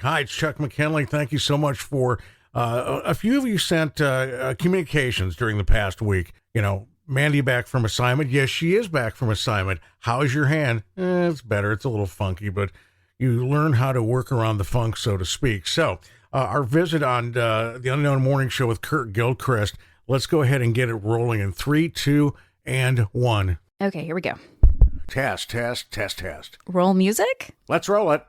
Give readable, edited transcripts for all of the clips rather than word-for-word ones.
Hi, it's Chuck McKinley. Thank you so much for a few of you sent communications during the past week. You know, Mandee back from assignment. Yes, she is back from assignment. How's your hand? It's better. It's a little funky, but you learn how to work around the funk, so to speak. So our visit on the Unknown Morning Show with Kurt Gilchrist. Let's go ahead and get it rolling in 3, 2, and 1. Okay, here we go. Test. Roll music? Let's roll it.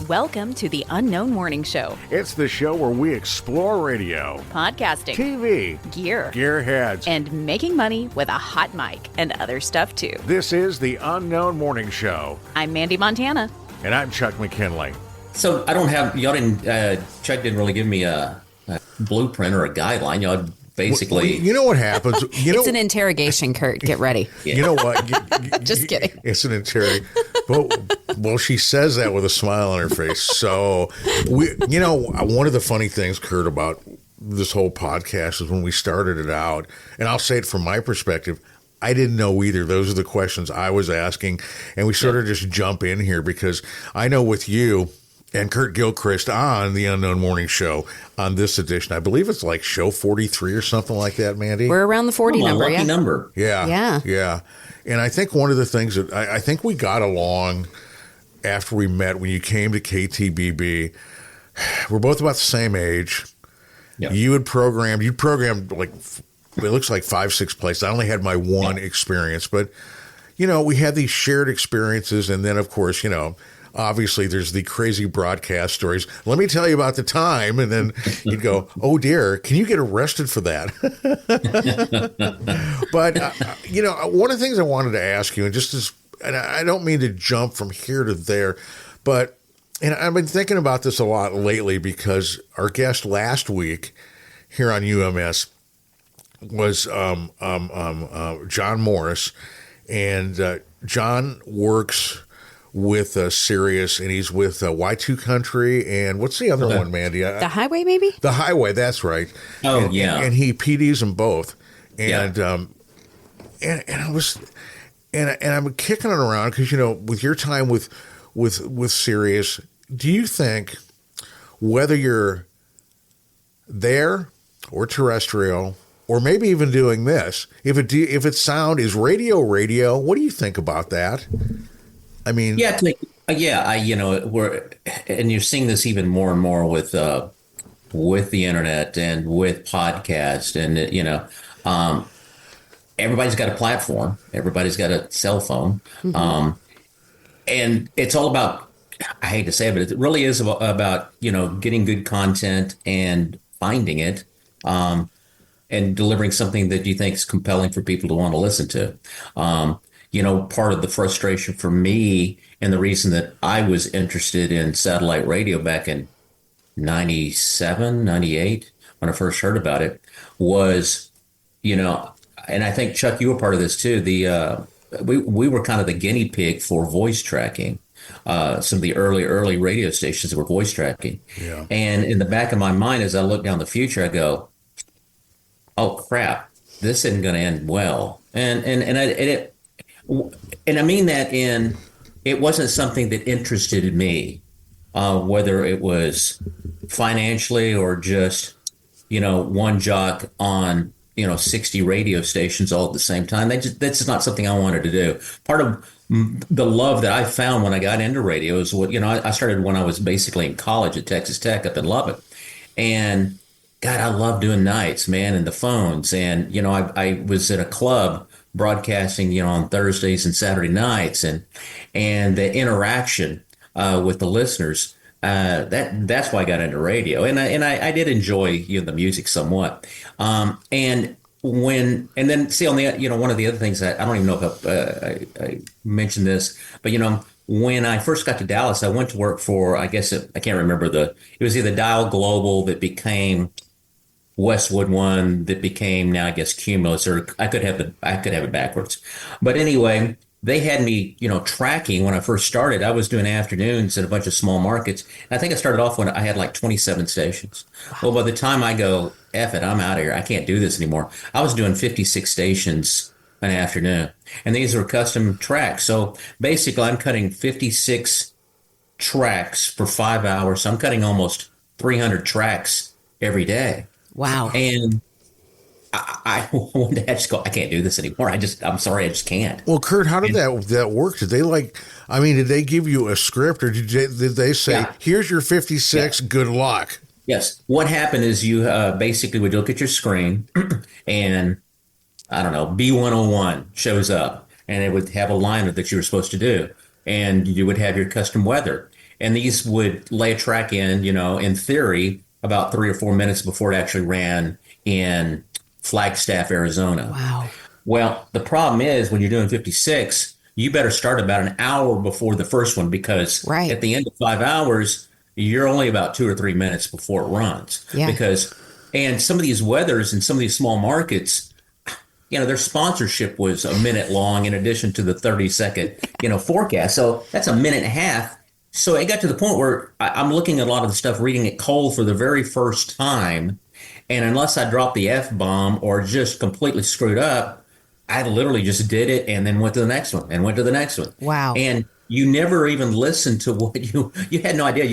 Welcome to the Unknown Morning Show. It's the show where we explore radio, Podcasting, TV, gear, gearheads, and making money with a hot mic and other stuff too. This is the Unknown Morning Show. I'm Mandee Montana. And I'm Chuck McKinley. So I don't have, y'all didn't, Chuck didn't really give me a blueprint or a guideline. Y'all basically. Well, you know what happens? It's an interrogation, Kurt. Get ready. Yeah. You know what? Just kidding. It's an interrogation. Well, she says that with a smile on her face. So, one of the funny things, Kurt, about this whole podcast is when we started it out, and I'll say it from my perspective, I didn't know either. Those are the questions I was asking, and we sort of just jump in here because I know with you and Kurt Gilchrist on the Unknown Morning Show on this edition, I believe it's like show 43 or something like that, Mandee. We're around the 40 number, lucky number. Yeah. And I think one of the things that I think we got along after we met when you came to KTBB, we're both about the same age. Yep. You programmed like, it looks like 5, 6 places. I only had my one experience, but, we had these shared experiences. And then, of course, obviously there's the crazy broadcast stories. Let me tell you about the time. And then you'd go, oh dear, can you get arrested for that? But, one of the things I wanted to ask you, and I don't mean to jump from here to there, but, and I've been thinking about this a lot lately because our guest last week here on UMS was John Morris, and John works with Sirius, and he's with Y2 Country, and what's the other one, Mandee? The Highway, maybe? The Highway, that's right. Oh, and he PDs them both, and and I'm kicking it around because with your time with Sirius, do you think whether you're there or terrestrial, or maybe even doing this, if it's sound is radio, what do you think about that? I mean, we're, and you're seeing this even more and more with the internet and with podcast, and everybody's got a platform, everybody's got a cell phone, and it's all about, I hate to say it, but it really is about getting good content and finding it, and delivering something that you think is compelling for people to want to listen to. Part of the frustration for me and the reason that I was interested in satellite radio back in 97, 98, when I first heard about it, was, and I think, Chuck, you were part of this too, we were kind of the guinea pig for voice tracking. Some of the early radio stations that were voice tracking. Yeah. And in the back of my mind, as I look down the future, I go, oh crap, this isn't going to end well. And I mean that it wasn't something that interested me, whether it was financially or just, one jock on, 60 radio stations all at the same time. That's just not something I wanted to do. Part of the love that I found when I got into radio is I started when I was basically in college at Texas Tech up in Lubbock. And God, I love doing nights, man, and the phones. And, I was at a club broadcasting, on Thursdays and Saturday nights, and the interaction with the listeners. That's why I got into radio, and I did enjoy the music somewhat. And then see on the one of the other things that I don't even know if I mentioned this, but when I first got to Dallas, I went to work for, I can't remember it was either Dial Global that became Westwood One that became now, I guess, Cumulus, or I could have it backwards. But anyway, they had me, tracking when I first started. I was doing afternoons in a bunch of small markets. And I think I started off when I had like 27 stations. Well, by the time I go, F it, I'm out of here, I can't do this anymore, I was doing 56 stations an afternoon. And these were custom tracks. So basically, I'm cutting 56 tracks for 5 hours. So I'm cutting almost 300 tracks every day. Wow. And I one day I just go, I can't do this anymore. I'm sorry, I just can't. Well, Kurt, how did that work? Did they did they give you a script, or did they say, Yeah. here's your 56, good luck? Yes. What happened is you basically would look at your screen and I don't know, B101 shows up and it would have a liner that you were supposed to do. And you would have your custom weather. And these would lay a track in, in theory, about 3 or 4 minutes before it actually ran in Flagstaff, Arizona. Wow. Well, the problem is when you're doing 56, you better start about an hour before the first one because Right. at the end of 5 hours, you're only about 2 or 3 minutes before it runs. Yeah. And some of these weathers in some of these small markets, their sponsorship was a minute long in addition to the 30-second, forecast. So that's a minute and a half. So it got to the point where I'm looking at a lot of the stuff, reading it cold for the very first time. And unless I dropped the F-bomb or just completely screwed up, I literally just did it and then went to the next one and went to the next one. Wow. And you never even listened to what you had no idea.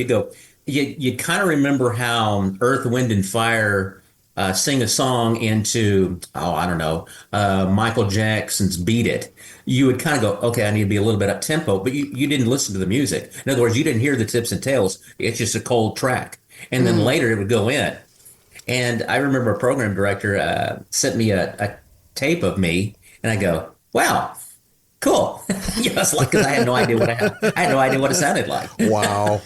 You kind of remember how Earth, Wind, and Fire sing a song into, I don't know, Michael Jackson's Beat It. You would kind of go, okay, I need to be a little bit up tempo, but you didn't listen to the music. In other words, you didn't hear the tips and tails. It's just a cold track. And then later it would go in. And I remember a program director sent me a tape of me, and I go, wow, cool. It's like, because I had no idea I had no idea what it sounded like. Wow.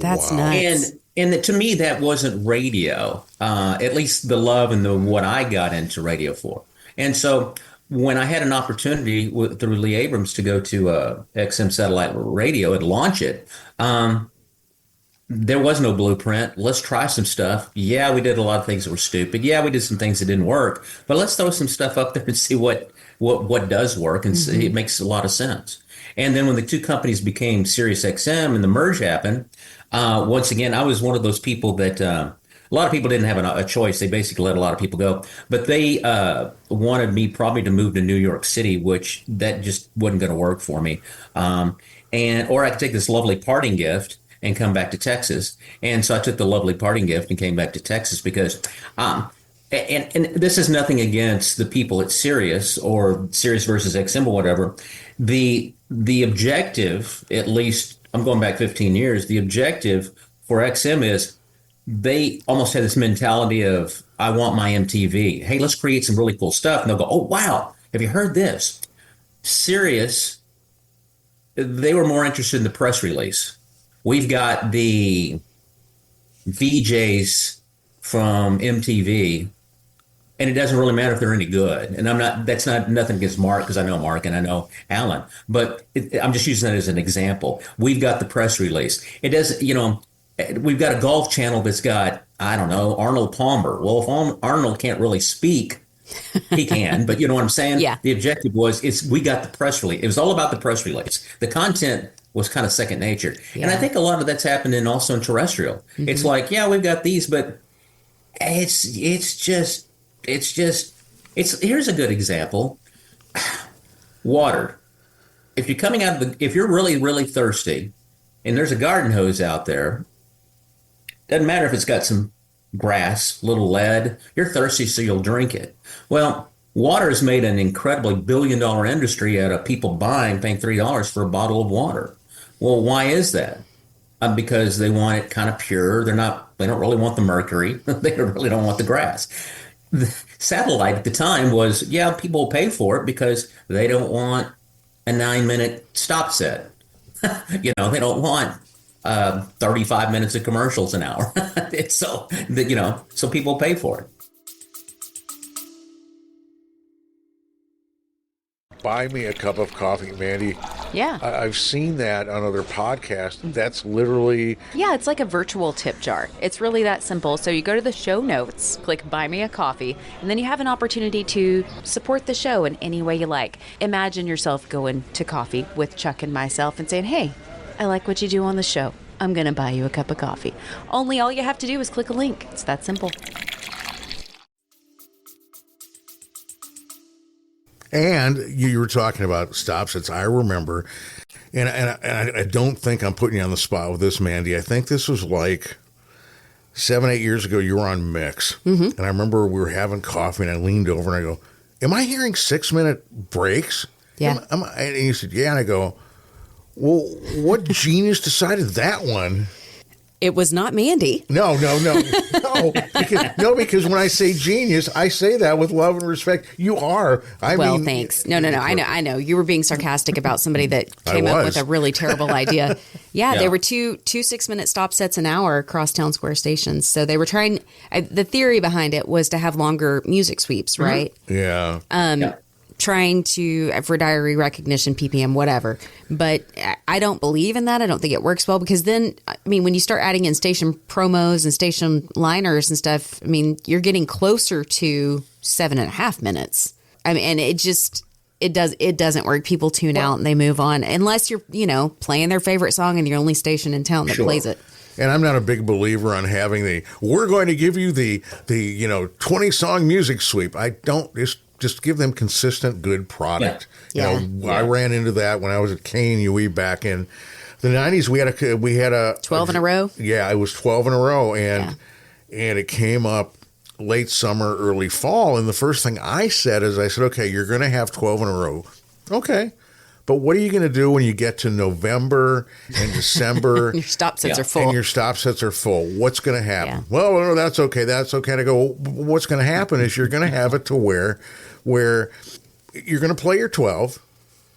That's wow. nuts. And to me, that wasn't radio, at least the love and what I got into radio for. And so when I had an opportunity through Lee Abrams to go to XM Satellite Radio and launch it, there was no blueprint. Let's try some stuff. Yeah, we did a lot of things that were stupid. Yeah, we did some things that didn't work. But let's throw some stuff up there and see what does work and see, it makes a lot of sense. And then when the two companies became SiriusXM and the merge happened, once again, I was one of those people that a lot of people didn't have a choice. They basically let a lot of people go. But they wanted me probably to move to New York City, which that just wasn't going to work for me. Or I could take this lovely parting gift and come back to Texas. And so I took the lovely parting gift and came back to Texas because and this is nothing against the people at Sirius or Sirius versus XM or whatever. The objective, at least I'm going back 15 years, the objective for XM is they almost had this mentality of, I want my MTV. Hey, let's create some really cool stuff. And they'll go, oh, wow, have you heard this? Sirius, they were more interested in the press release. We've got the VJs from MTV, and it doesn't really matter if they're any good. And that's not nothing against Mark, because I know Mark and I know Alan, but I'm just using that as an example. We've got the press release. It does, we've got a golf channel that's got, I don't know, Arnold Palmer. Well, if Arnold can't really speak, he can, but you know what I'm saying? Yeah. The objective we got the press release. It was all about the press release. The content was kind of second nature. Yeah. And I think a lot of that's happened also in terrestrial. Mm-hmm. It's like, yeah, we've got these, but it's just here's a good example. Water. If you're coming out of if you're really, really thirsty and there's a garden hose out there, doesn't matter if it's got some grass, little lead, you're thirsty, so you'll drink it. Well, water has made an incredibly billion-dollar industry out of people paying $3 for a bottle of water. Well, why is that? Because they want it kind of pure. They don't really want the mercury. They really don't want the grass. The satellite at the time was, people will pay for it because they don't want a 9-minute stop set. They don't want 35 minutes of commercials an hour. So people pay for it. Buy me a cup of coffee, Mandee. Yeah. I've seen that on other podcasts. That's literally... Yeah, it's like a virtual tip jar. It's really that simple. So you go to the show notes, click Buy Me a Coffee, and then you have an opportunity to support the show in any way you like. Imagine yourself going to coffee with Chuck and myself and saying, hey, I like what you do on the show. I'm going to buy you a cup of coffee. Only all you have to do is click a link. It's that simple. And you were talking about stop sets. I remember And I don't think I'm putting you on the spot with this, Mandee. I think this was like 7-8 years ago. You were on Mix, and I remember we were having coffee, and I leaned over and I go, "Am I hearing 6-minute breaks?" Yeah. And you said, "Yeah," and I go, "Well, what genius decided that one?" It was not Mandee. No. Because when I say genius, I say that with love and respect. You are. I mean, thanks. No. I know. You were being sarcastic about somebody that came up with a really terrible idea. Yeah, they were two 6-minute stop sets an hour across Town Square stations. So they were trying. The theory behind it was to have longer music sweeps, right? Yeah. Trying to, for diary recognition, PPM, whatever. But I don't believe in that. I don't think it works well because then, I mean, when you start adding in station promos and station liners and stuff, I mean, you're getting closer to 7.5 minutes. I mean, and it doesn't work. People tune out and they move on unless you're, playing their favorite song and the only station in town that plays it. And I'm not a big believer on having we're going to give you the 20 song music sweep. I don't just give them consistent, good product. I ran into that when I was at KNUE back in the 90s. We had a 12 in a row. Yeah, it was 12 in a row, and it came up late summer, early fall. And the first thing I said, okay, you're going to have 12 in a row. Okay. But what are you going to do when you get to November and December? Your stop sets are full. And your stop sets are full. What's going to happen? Yeah. Well, no, that's okay. That's okay. And I go, what's going to happen is you're going to have it to where you're going to play your 12.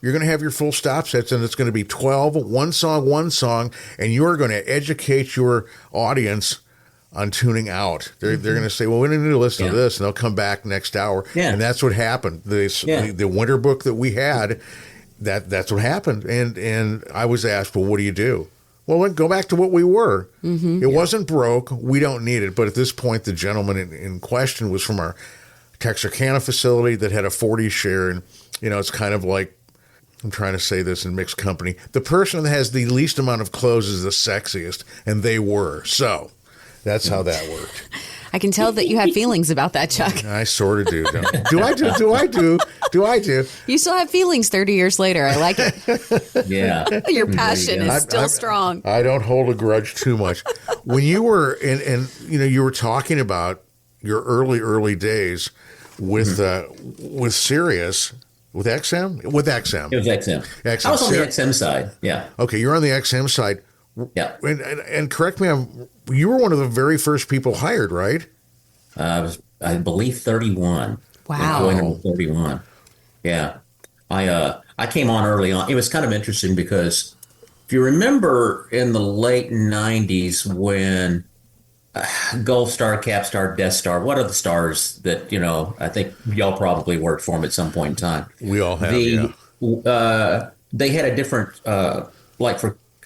You're going to have your full stop sets, and it's going to be 12, one song, and you're going to educate your audience on tuning out. They're going to say, well, we need to listen to this, and they'll come back next hour. Yeah. And that's what happened. The winter book that we had, that's what happened. And I was asked, well, what do you do? Well, go back to what we were. It wasn't broke. We don't need it. But at this point, the gentleman in question was from our Texarkana facility that had a 40 share. And, it's kind of like, I'm trying to say this in mixed company. The person that has the least amount of clothes is the sexiest, and they were. So that's how that worked. I can tell that you have feelings about that, Chuck. I sort of do. Do I do? You still have feelings 30 years later. I like it. Yeah. Your passion is still strong. I don't hold a grudge too much. When you were, and you were talking about your early days with Sirius, with XM? With XM. It was XM. I was on the XM side. Yeah. Okay, you're on the XM side. Yeah. And correct me, you were one of the very first people hired, right? I believe 31. Wow. Going on 31. Yeah. I came on early on. It was kind of interesting because if you remember in the late 90s when Gulf Star, Cap Star, Death Star, what are the stars that, I think y'all probably worked for them at some point in time. We all have, they had a different,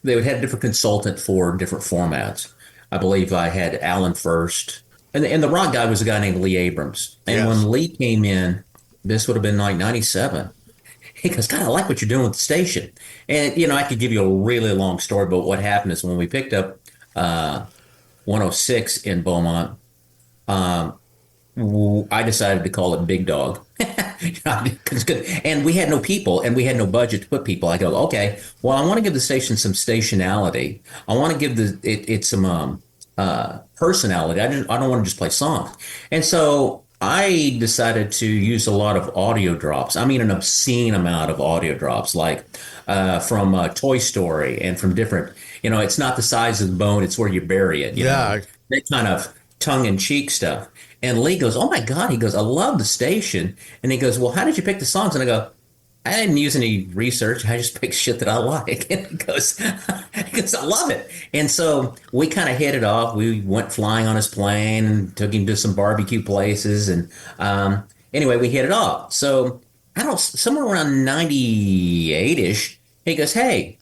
they would have a different consultant for different formats. I believe I had Alan first. And the rock guy was a guy named Lee Abrams. And when Lee came in, this would have been like 97. He goes, God, I like what you're doing with the station. And, I could give you a really long story, but what happened is when we picked up 106 in Beaumont, I decided to call it Big Dog. And we had no people and we had no budget to put people. I go, okay, well, I want to give the station some stationality. I want to give it some personality. I don't want to just play songs. And so I decided to use a lot of audio drops. I mean, an obscene amount of audio drops, like from Toy Story and from different, it's not the size of the bone, it's where you bury it. You know? That kind of tongue-in-cheek stuff. And Lee goes, oh, my God. He goes, I love the station. And he goes, well, how did you pick the songs? And I go, I didn't use any research. I just picked shit that I like. And he goes, I love it. And so we kind of hit it off. We went flying on his plane and took him to some barbecue places. And anyway, we hit it off. So somewhere around 98-ish, he goes, hey,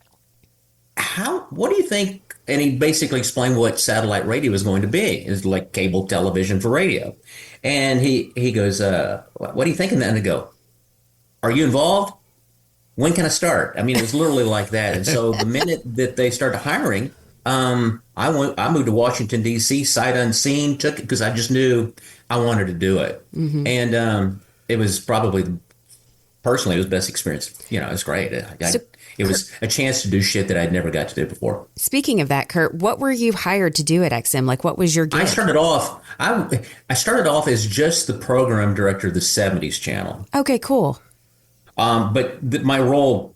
what do you think? And he basically explained what satellite radio is going to be. It's like cable television for radio. And he goes, what are you thinking? And I go, are you involved? When can I start? I mean, it was literally like that. And so the minute that they started hiring, I moved to Washington, D.C., sight unseen, took it because I just knew I wanted to do it. Mm-hmm. And it was probably, personally, it was the best experience. It's great. it was a chance to do shit that I'd never got to do before. Speaking of that, Kurt, what were you hired to do at XM? Like, what was your gig? I started off as just the program director of the 70s channel. Okay, cool. But my role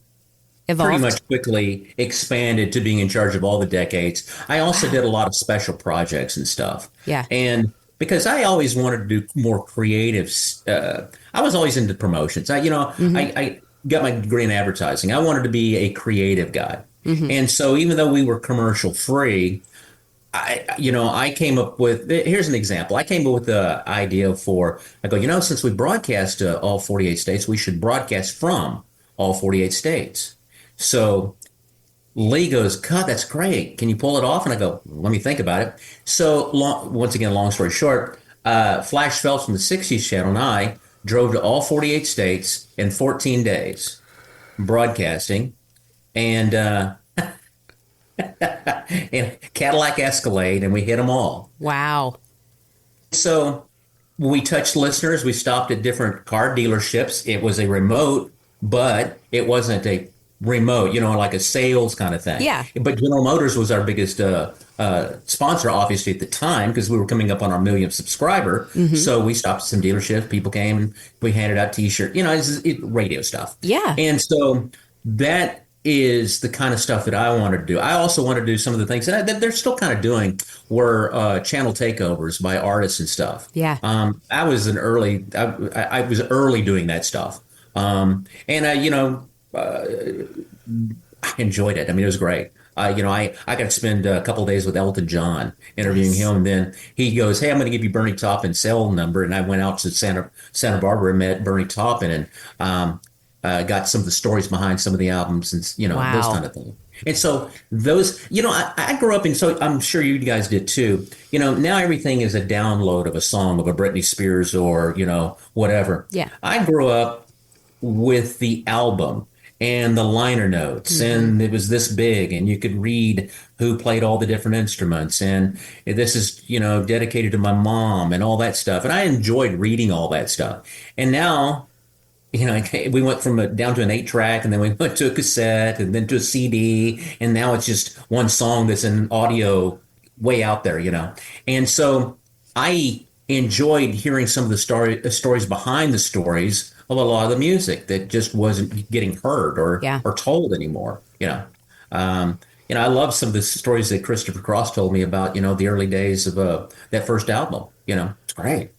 Evolved. pretty much quickly expanded to being in charge of all the decades. I also did a lot of special projects and stuff. Yeah. And because I always wanted to do more creative, I was always into promotions. I got my degree in advertising. I wanted to be a creative guy. And so even though we were commercial free, I came up with, here's an example. I came up with the idea since we broadcast to all 48 states, we should broadcast from all 48 states. So Lee goes, God, that's great. Can you pull it off? And I go, let me think about it. So once again, long story short, Flash Phelps from the 60s channel and I drove to all 48 states in 14 days broadcasting and in Cadillac Escalade, and we hit them all. Wow. So we touched listeners. We stopped at different car dealerships. It was a remote, but it wasn't a remote, like a sales kind of thing. Yeah. But General Motors was our biggest sponsor, obviously, at the time, because we were coming up on our millionth subscriber. So we stopped at some dealerships. People came and we handed out T-shirts, radio stuff. Yeah. And so that is the kind of stuff that I wanted to do. I also wanted to do some of the things that they're still kind of doing were channel takeovers by artists and stuff. Yeah. I was I was early doing that stuff. I enjoyed it. I mean, it was great. I got to spend a couple of days with Elton John interviewing him. And then he goes, hey, I'm going to give you Bernie Taupin's cell number. And I went out to Santa Barbara and met Bernie Taupin and got some of the stories behind some of the albums and, Wow. those kind of things. And so those, I grew up in, so I'm sure you guys did too. Now everything is a download of a song of a Britney Spears or, whatever. Yeah. I grew up with the album and the liner notes, and it was this big, and you could read who played all the different instruments, and this is, dedicated to my mom and all that stuff. And I enjoyed reading all that stuff. And now, we went from down to an 8-track, and then we went to a cassette, and then to a CD, and now it's just one song that's in audio way out there, And so I enjoyed hearing some of the stories behind the stories of a lot of the music that just wasn't getting heard or told anymore. I love some of the stories that Christopher Cross told me about, the early days of that first album. It's great,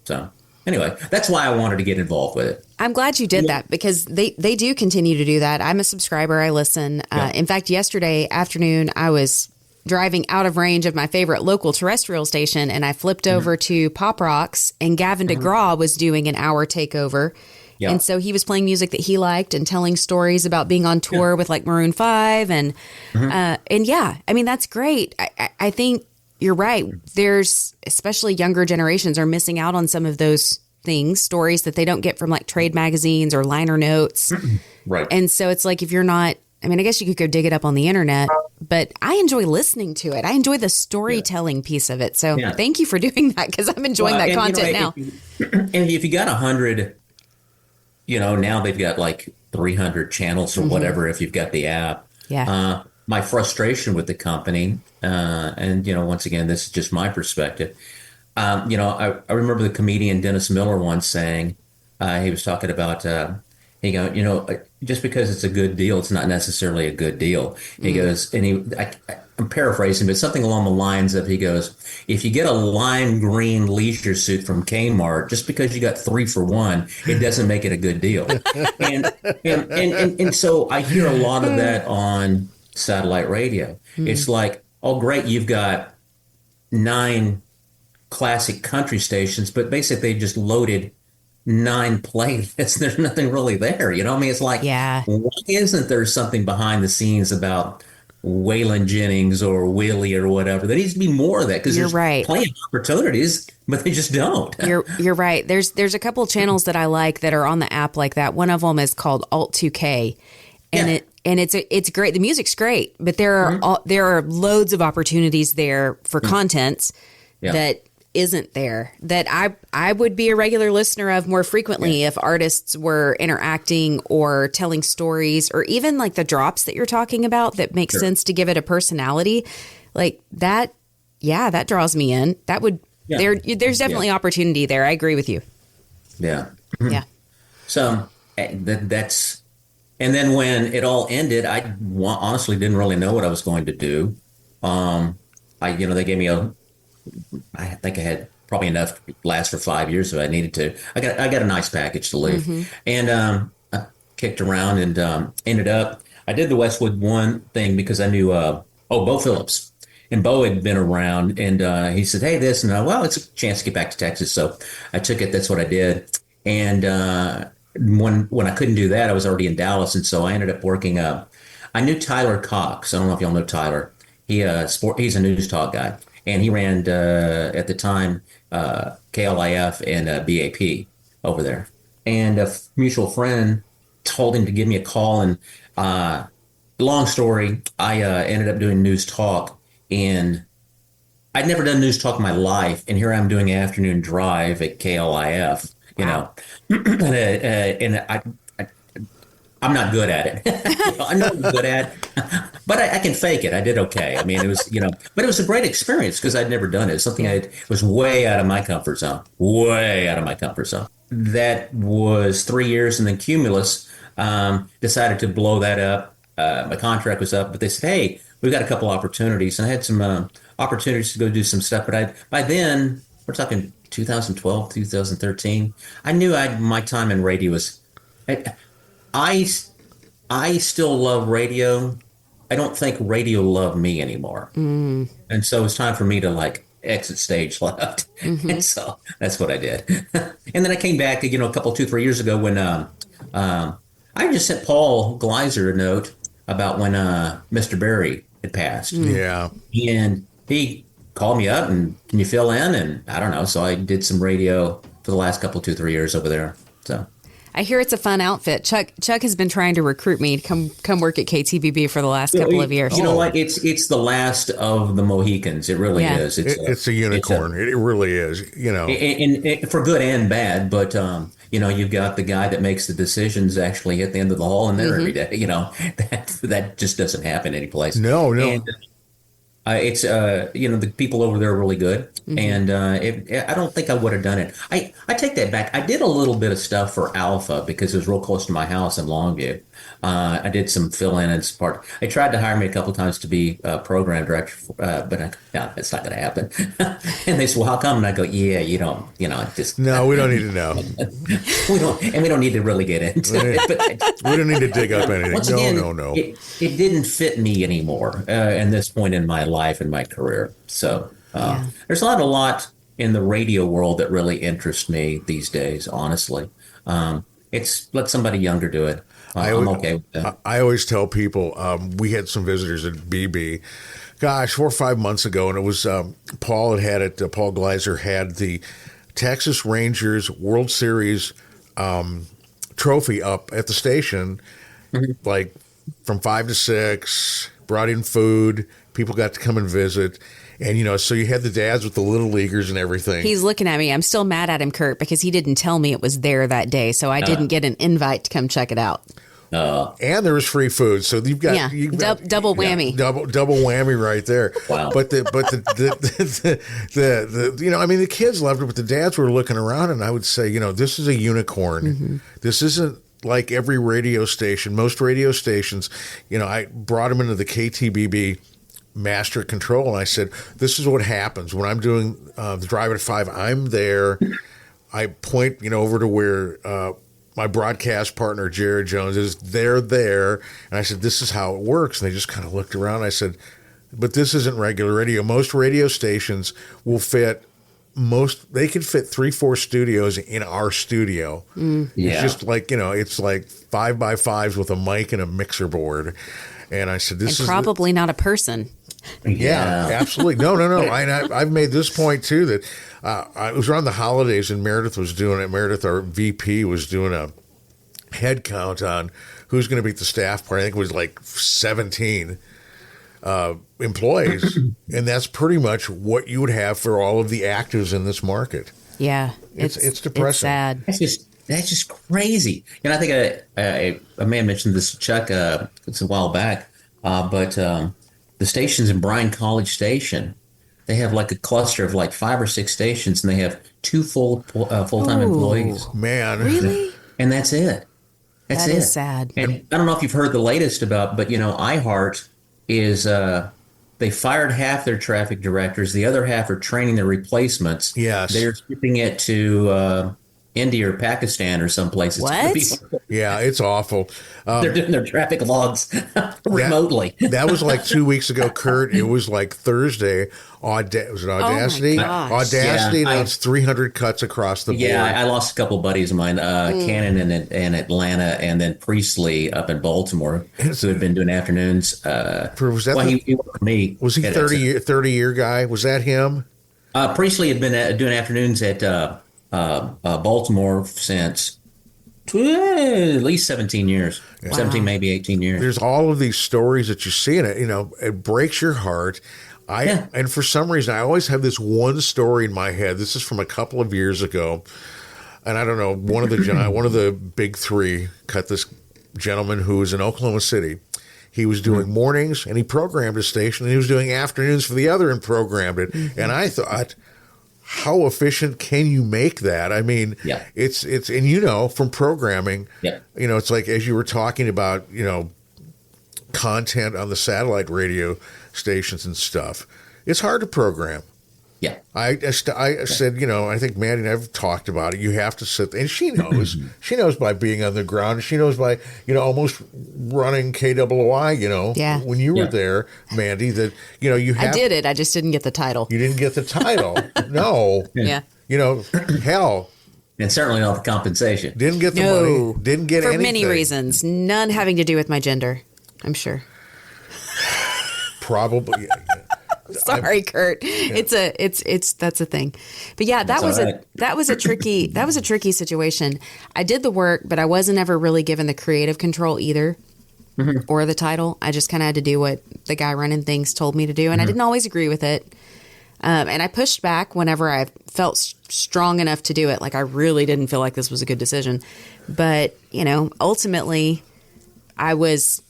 So anyway, that's why I wanted to get involved with it. I'm glad you did that because they do continue to do that. I'm a subscriber. I listen. In fact, yesterday afternoon, I was driving out of range of my favorite local terrestrial station, and I flipped over to Pop Rocks, and Gavin DeGraw was doing an hour takeover. Yeah. And so he was playing music that he liked and telling stories about being on tour with like Maroon 5 and yeah, I mean, that's great. I think you're right. There's especially younger generations are missing out on some of those things, stories that they don't get from like trade magazines or liner notes. Right. And so it's like, if you're not, I mean, I guess you could go dig it up on the internet, but I enjoy listening to it. I enjoy the storytelling piece of it. So thank you for doing that, because I'm enjoying that content now. If you got 100, now they've got like 300 channels or whatever if you've got the app. Yeah. My frustration with the company, and, once again, this is just my perspective. I remember the comedian Dennis Miller once saying, he was talking about, just because it's a good deal, it's not necessarily a good deal. He goes, and I'm paraphrasing, but something along the lines of, he goes, if you get a lime green leisure suit from Kmart, just because you got 3 for $1, it doesn't make it a good deal. and so I hear a lot of that on satellite radio. It's like, oh, great, you've got 9 classic country stations, but basically they just loaded 9 playlists. There's nothing really there. I mean, it's like, why isn't there something behind the scenes about Waylon Jennings or Willie or whatever? There needs to be more of that, because there's plenty of opportunities, but they just don't. You're right. There's a couple of channels that I like that are on the app like that. One of them is called Alt 2K, and it's great. The music's great, but there are loads of opportunities there for content that isn't there that I would be a regular listener of more frequently if artists were interacting or telling stories, or even like the drops that you're talking about that makes sense to give it a personality like that. Yeah, that draws me in. That would there's definitely opportunity there. I agree with you. Yeah. Yeah. So that's, and then when it all ended, I honestly didn't really know what I was going to do. They gave me I think I had probably enough to last for 5 years if I needed to. I got a nice package to leave, and I kicked around and ended up. I did the Westwood One thing because I knew Bo Phillips, and Bo had been around, and he said, "Hey, this," and well, it's a chance to get back to Texas, so I took it. That's what I did, and when I couldn't do that, I was already in Dallas, and so I ended up working. I knew Tyler Cox. I don't know if y'all know Tyler. He's a news talk guy, and he ran at the time KLIF and BAP over there. And a mutual friend told him to give me a call. And long story, I ended up doing news talk, and I'd never done news talk in my life, and here I'm doing afternoon drive at KLIF. You know, and I'm not good at it. I know I'm good at it, but I can fake it. I did okay. I mean, it was, but it was a great experience because I'd never done it. Something I was way out of my comfort zone, That was 3 years, and then Cumulus decided to blow that up. My contract was up, but they said, "Hey, we've got a couple opportunities," and I had some opportunities to go do some stuff. But by then, we're talking 2012, 2013. I knew my time in radio was. I still love radio. I don't think radio loved me anymore. And so it's time for me to exit stage left. And so that's what I did. And then I came back, a couple, 2-3 years ago when I just sent Paul Gleiser a note about when Mr. Barry had passed. Yeah. And he called me up and, "Can you fill in?" And I don't know. So I did some radio for the last couple, 2-3 years over there. So. I hear it's a fun outfit. Chuck has been trying to recruit me to come work at KTBB for the last couple of years. You know what? It's the last of the Mohicans. It really is. It's a unicorn. It really is. And for good and bad. But you've got the guy that makes the decisions actually at the end of the hall and there every day. That just doesn't happen anyplace. No. And, it's the people over there are really good, and I don't think I would have done it. I take that back. I did a little bit of stuff for Alpha because it was real close to my house in Longview. I did some fill-in and support. They tried to hire me a couple of times to be program director, but it's not going to happen. And they said, "Well, how come?" And I go, "Yeah, you don't, just no, we don't need to know. we don't need to really get into it. But we don't need to dig up anything. Once again, no. It didn't fit me anymore at this point in my life and my career. So there's not a lot in the radio world that really interests me these days. Honestly, it's let somebody younger do it. I'm okay with that. I always tell people, we had some visitors at BB, 4 or 5 months ago, and it was Paul had it. Paul Gleiser had the Texas Rangers World Series trophy up at the station, like from 5 to 6. Brought in food. People got to come and visit. And, so you had the dads with the little leaguers and everything. He's looking at me. I'm still mad at him, Kurt, because he didn't tell me it was there that day. So I didn't get an invite to come check it out. And there was free food. So you've got, double whammy. Double whammy right there. Wow. But the the kids loved it, but the dads were looking around, and I would say, this is a unicorn. This isn't like every radio station. Most radio stations, I brought them into the KTBB master control, and I said, "This is what happens when I'm doing the Drive at 5. I'm there. I point, over to where my broadcast partner Jared Jones is. They're there, and I said, "This is how it works." And they just kind of looked around. I said, "But this isn't regular radio. Most radio stations will fit." They could fit 3-4 studios in our studio. It's just like, it's like 5x5s with a mic and a mixer board. And I said, "This is probably not a person." Yeah, absolutely. No. I've made this point too, that it was around the holidays, and Meredith, our VP, was doing a head count on who's going to be at the staff party. I think it was like 17. employees, and that's pretty much what you would have for all of the actors in this market. Yeah, it's depressing. It's sad. That's just crazy. And I think I may have mentioned this to Chuck it's a while back, but the stations in Bryan College Station, they have like a cluster of like 5 or 6 stations, and they have 2 full-time employees. Man, Really? And that's it. That's That it. is sad. And I don't know if you've heard the latest about, but iHeart is they fired half their traffic directors. The other half are training their replacements. Yes. They're shipping it to India or Pakistan or someplace. What? yeah, it's awful. They're doing their traffic logs remotely. That was like 2 weeks ago, Kurt. It was like Thursday. Was it Audacity? Oh my gosh. Audacity Yeah, announced 300 cuts across the board. Yeah, I lost a couple of buddies of mine, Cannon in Atlanta, and then Priestley up in Baltimore, who had been doing afternoons. Was that he worked for me. Was he 30-year guy? Was that him? Priestley had been doing afternoons at Baltimore since at least 17 years, 17, maybe 18 years. There's all of these stories that you see, and it breaks your heart. And for some reason, I always have this one story in my head. This is from a couple of years ago, and I don't know. One of the big 3 cut this gentleman who was in Oklahoma City. He was doing mornings, and he programmed a station, and he was doing afternoons for the other and programmed it. Mm-hmm. And I thought, how efficient can you make that? I mean, it's and from programming, it's like, as you were talking about, content on the satellite radio stations and stuff, it's hard to program. Yeah. I said, I think Mandee and I've talked about it. You have to sit, and she knows. She knows by being on the ground. She knows by, almost running KOOI, when you were there, Mandee, that, you have. I did it. I just didn't get the title. You didn't get the title. No. Yeah. Hell. And certainly not the compensation. Didn't get the money. Didn't get anything. For many reasons. None having to do with my gender, I'm sure. Probably. Sorry, Kurt. Yeah. That's a thing. But yeah, that was a tricky situation. I did the work, but I wasn't ever really given the creative control either, or the title. I just kind of had to do what the guy running things told me to do, and I didn't always agree with it. And I pushed back whenever I felt strong enough to do it. Like, I really didn't feel like this was a good decision. But, ultimately I was,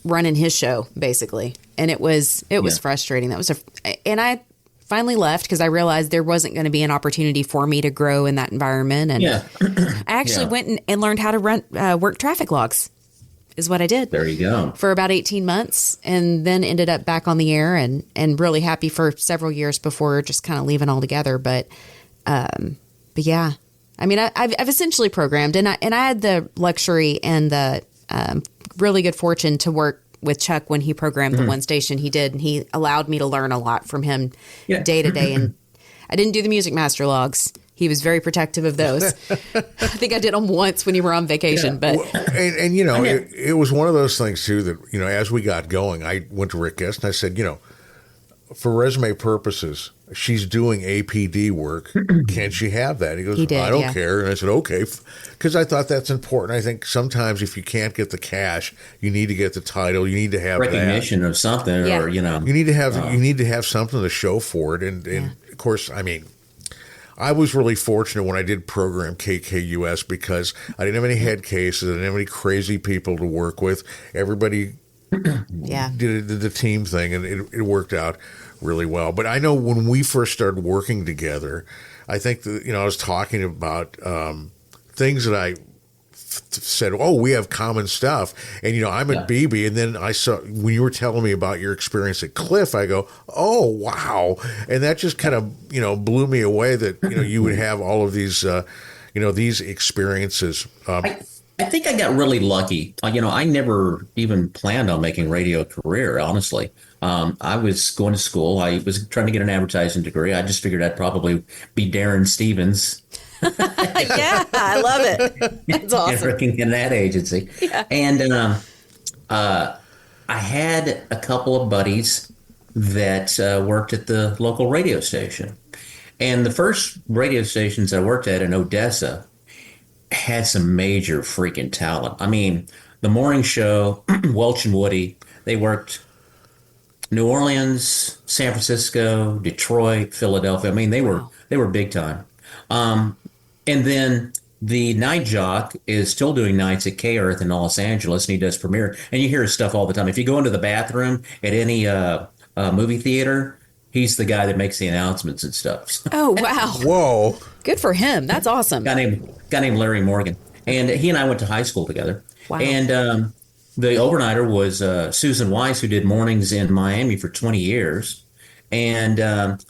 running his show basically. And it was frustrating. And I finally left because I realized there wasn't going to be an opportunity for me to grow in that environment. And I actually went and learned how to work traffic logs is what I did. There you go. For about 18 months, and then ended up back on the air and really happy for several years before just kind of leaving altogether. But yeah, I mean, I've essentially programmed, and I had the luxury and the really good fortune to work with Chuck when he programmed the one station he did, and he allowed me to learn a lot from him day to day. And I didn't do the music master logs. He was very protective of those. I think I did them once when you were on vacation, but it was one of those things too that, as we got going, I went to Rick Guest and I said, for resume purposes, she's doing APD work. Can't she have that? He goes, I don't care. And I said, okay, because I thought that's important. I think sometimes if you can't get the cash, you need to get the title. You need to have recognition of something, or you need to have something to show for it. And of course, I mean, I was really fortunate when I did program KKUS because I didn't have any head cases. I didn't have any crazy people to work with. Everybody did the team thing, and it worked out really well. But I know when we first started working together, I think that, I was talking about things that I said, we have common stuff. And, I'm at BB, and then I saw, when you were telling me about your experience at Cliff, I go, oh, wow. And that just kind of, blew me away that, you would have all of these, these experiences. I think I got really lucky. I never even planned on making a radio career, honestly. I was going to school. I was trying to get an advertising degree. I just figured I'd probably be Darren Stevens. Yeah, I love it. That's awesome. Working in that agency. Yeah. And I had a couple of buddies that worked at the local radio station. And the first radio stations I worked at in Odessa had some major freaking talent. I mean, the morning show, Welch and Woody, they worked New Orleans, San Francisco, Detroit, Philadelphia. I mean, they were big time. And then the night jock is still doing nights at K Earth in Los Angeles, and he does premiere. And you hear his stuff all the time. If you go into the bathroom at any movie theater, he's the guy that makes the announcements and stuff. Oh, wow. Whoa. Good for him. That's awesome. Guy named Larry Morgan, and he and I went to high school together. Wow. And the overnighter was Susan Weiss, who did mornings in Miami for 20 years, and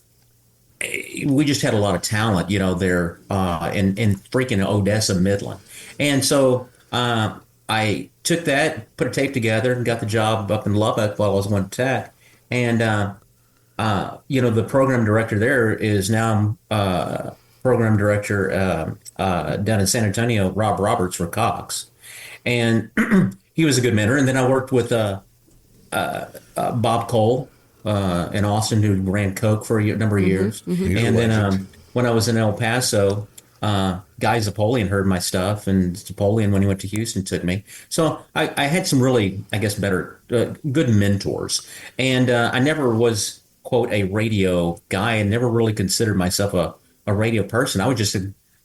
we just had a lot of talent, there in freaking Odessa, Midland. And so I took that, put a tape together, and got the job up in Lubbock while I was going to tech. And the program director there is now program director down in San Antonio, Rob Roberts for Cox. And he was a good mentor. And then I worked with Bob Cole in Austin, who ran Coke for a number of years. Mm-hmm. And then when I was in El Paso, Guy Zapolian heard my stuff, and Zapolian, when he went to Houston, took me. So I had some really, I guess, good mentors. And I never was, quote, a radio guy. I never really considered myself a radio person. I was just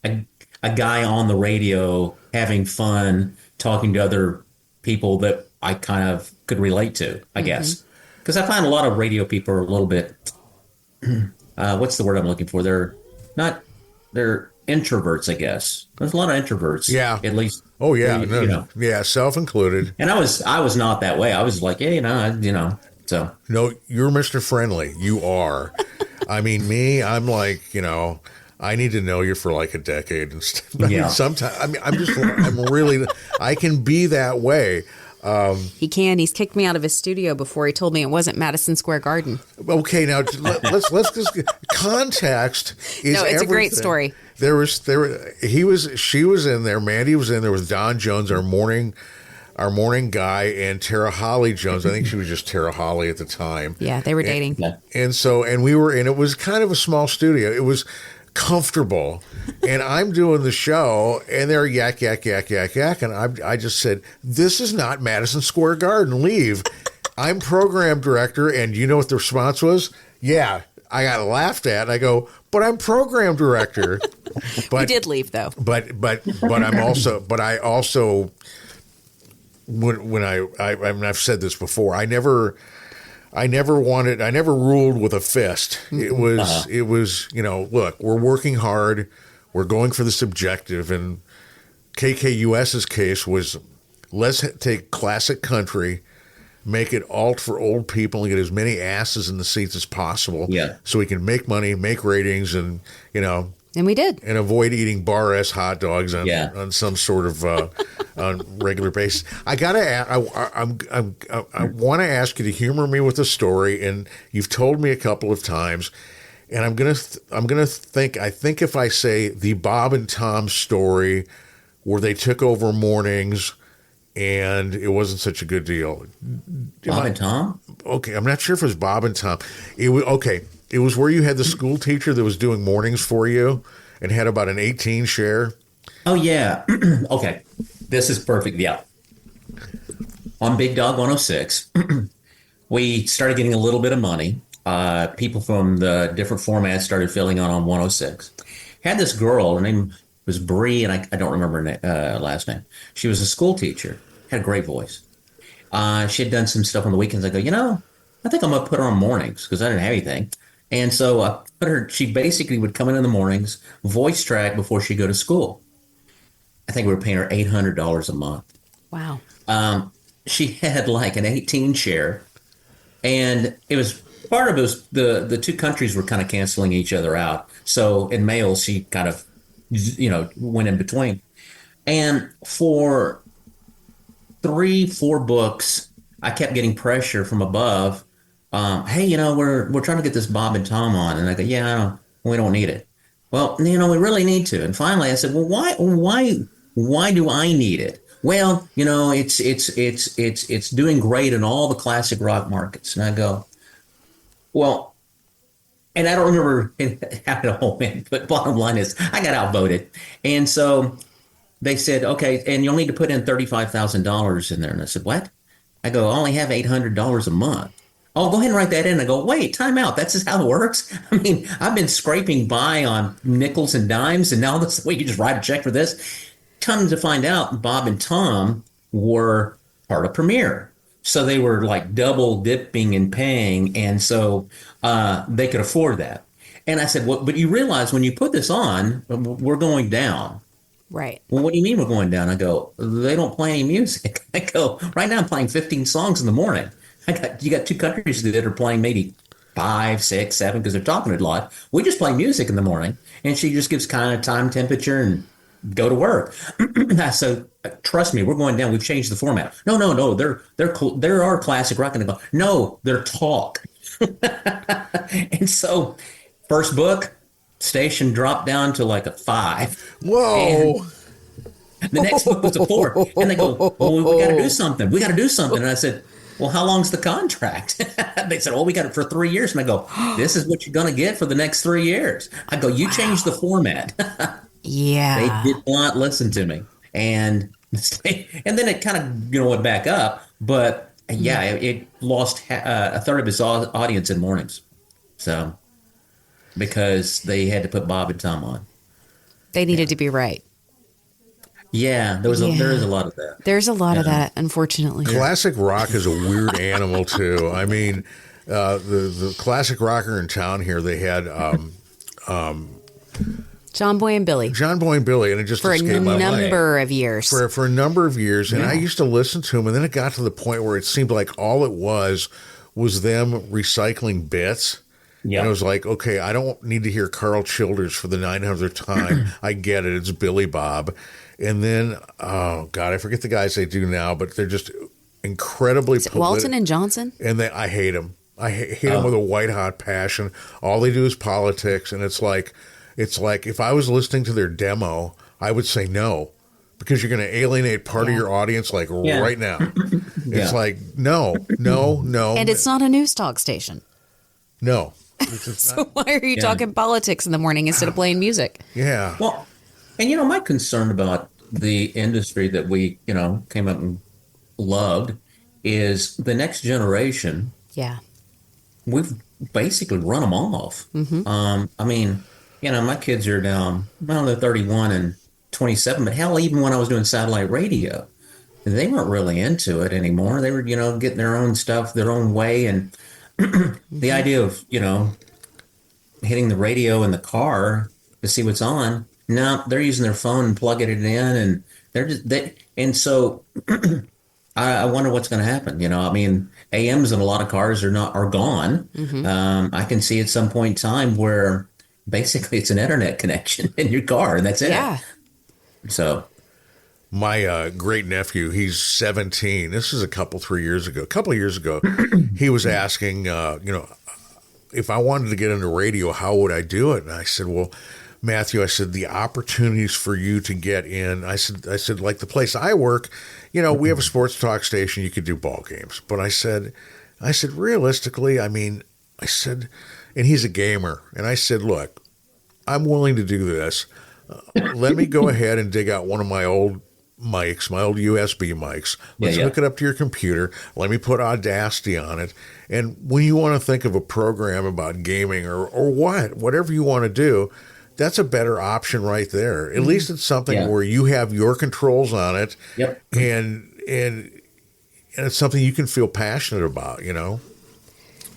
a guy on the radio having fun, talking to other people that I kind of could relate to, I guess. Because I find a lot of radio people are a little bit, what's the word I'm looking for? They're introverts, I guess. There's a lot of introverts. Yeah. At least. Oh, yeah. Yeah, self-included. And I was not that way. I was like, yeah, so. No, you're Mr. Friendly. You are. I mean, me, I'm like, I need to know you for like a decade and stuff. Yeah. Sometimes, I can be that way. He can. He's kicked me out of his studio before he told me it wasn't Madison Square Garden. Okay, now let's just context is no, it's everything. A great story. She was in there. Mandee was in there with Don Jones, our morning guy, and Tara Holly Jones. I think she was just Tara Holly at the time. Yeah, they were dating. And we were, and it was kind of a small studio. It was comfortable, and I'm doing the show, and they're yak, and I just said, this is not Madison Square Garden, leave. I'm program director, and you know what the response was? Yeah, I got laughed at. I go, but I'm program director. But we did leave, though. But I also when I've said this before, I never ruled with a fist. It was, look, we're working hard. We're going for this objective. And KKUS's case was, let's take classic country, make it alt for old people, and get as many asses in the seats as possible. Yeah. So we can make money, make ratings, and, and we did. And avoid eating bar S hot dogs on some sort of on regular basis. I want to ask you to humor me with a story, and you've told me a couple of times, and I'm gonna think. I think if I say the Bob and Tom story, where they took over mornings, and it wasn't such a good deal. Bob and Tom? Okay, I'm not sure if it was Bob and Tom. It was okay. It was where you had the school teacher that was doing mornings for you and had about an 18 share. Oh, yeah. Okay. This is perfect. Yeah. On Big Dog 106, we started getting a little bit of money. People from the different formats started filling on 106. Had this girl, her name was Bree, and I don't remember her last name. She was a school teacher, had a great voice. She had done some stuff on the weekends. I go, I think I'm going to put her on mornings because I didn't have anything. And so I put her, she basically would come in the mornings, voice track before she'd go to school. I think we were paying her $800 a month. Wow. She had like an 18 share, and it was part of it was the two countries were kind of canceling each other out. So in males, she kind of, went in between. And for 3-4 books, I kept getting pressure from above. Hey, we're trying to get this Bob and Tom on. And I go, yeah, we don't need it. Well, we really need to. And finally I said, well, why do I need it? Well, it's doing great in all the classic rock markets. And I go, well, and I don't remember how it all went, but bottom line is I got outvoted. And so they said, okay, and you'll need to put in $35,000 in there. And I said, what? I go, I only have $800 a month. Oh, go ahead and write that in. I go, wait, time out. That's just how it works. I mean, I've been scraping by on nickels and dimes, and now this is the way you just write a check for this. Come to find out, Bob and Tom were part of Premiere. So they were like double dipping and paying. And so they could afford that. And I said, well, but you realize when you put this on, we're going down. Right. Well, what do you mean we're going down? I go, they don't play any music. I go, right now I'm playing 15 songs in the morning. You got two countries that are playing maybe 5, 6, 7 because they're talking a lot. We just play music in the morning. And she just gives kind of time, temperature, and go to work. So trust me, we're going down. We've changed the format. No. They're our classic rock. And I go, no, they're talk. And so first book, station dropped down to like a 5. Whoa. And the next book was a 4. And they go, well, we got to do something. We got to do something. And I said, well, how long's the contract? They said, well, we got it for 3 years. And I go, this is what you're going to get for the next 3 years. I go, you changed the format. Yeah. They did not listen to me. And then it kind of, went back up. But yeah, it lost a third of its audience in mornings. So, because they had to put Bob and Tom on. They needed to be right. Yeah, there is a lot of that. There's a lot of that, unfortunately. Classic rock is a weird animal too. I mean, the classic rocker in town here, they had John Boy and Billy. And it just for a escaped my mind. number of years. For a number of years, and I used to listen to them, and then it got to the point where it seemed like all it was them recycling bits. Yeah. And it was like, okay, I don't need to hear Carl Childers for the 900th time. I get it. It's Billy Bob. And then, oh, God, I forget the guys they do now, but they're just incredibly Walton and Johnson? And I hate them. I hate them with a white-hot passion. All they do is politics, and it's like if I was listening to their demo, I would say no, because you're going to alienate part of your audience right now. It's like, no. And it's not a news talk station. No. So why are you talking politics in the morning instead of playing music? Yeah. Well, and my concern about the industry that we, came up and loved is the next generation. Yeah. We've basically run them off. Mm-hmm. I mean, my kids are now, well, they're 31 and 27, but hell, even when I was doing satellite radio, they weren't really into it anymore. They were, getting their own stuff, their own way. And the idea of, hitting the radio in the car to see what's on, no, they're using their phone and plugging it in, and and so I wonder what's going to happen. I mean, AMs in a lot of cars are gone. Mm-hmm. I can see at some point in time where basically it's an internet connection in your car, and that's it. Yeah. So my great nephew, he's 17. This is a couple of years ago, he was asking, if I wanted to get into radio, how would I do it? And I said, well, Matthew, I said, the opportunities for you to get in, I said, like the place I work, we have a sports talk station, you could do ball games. But I said, realistically, and he's a gamer. And I said, look, I'm willing to do this. Let me go ahead and dig out one of my old mics, my old USB mics. Let's hook it up to your computer. Let me put Audacity on it. And when you want to think of a program about gaming or whatever you want to do, that's a better option right there. At least it's something where you have your controls on it. Yep. And it's something you can feel passionate about,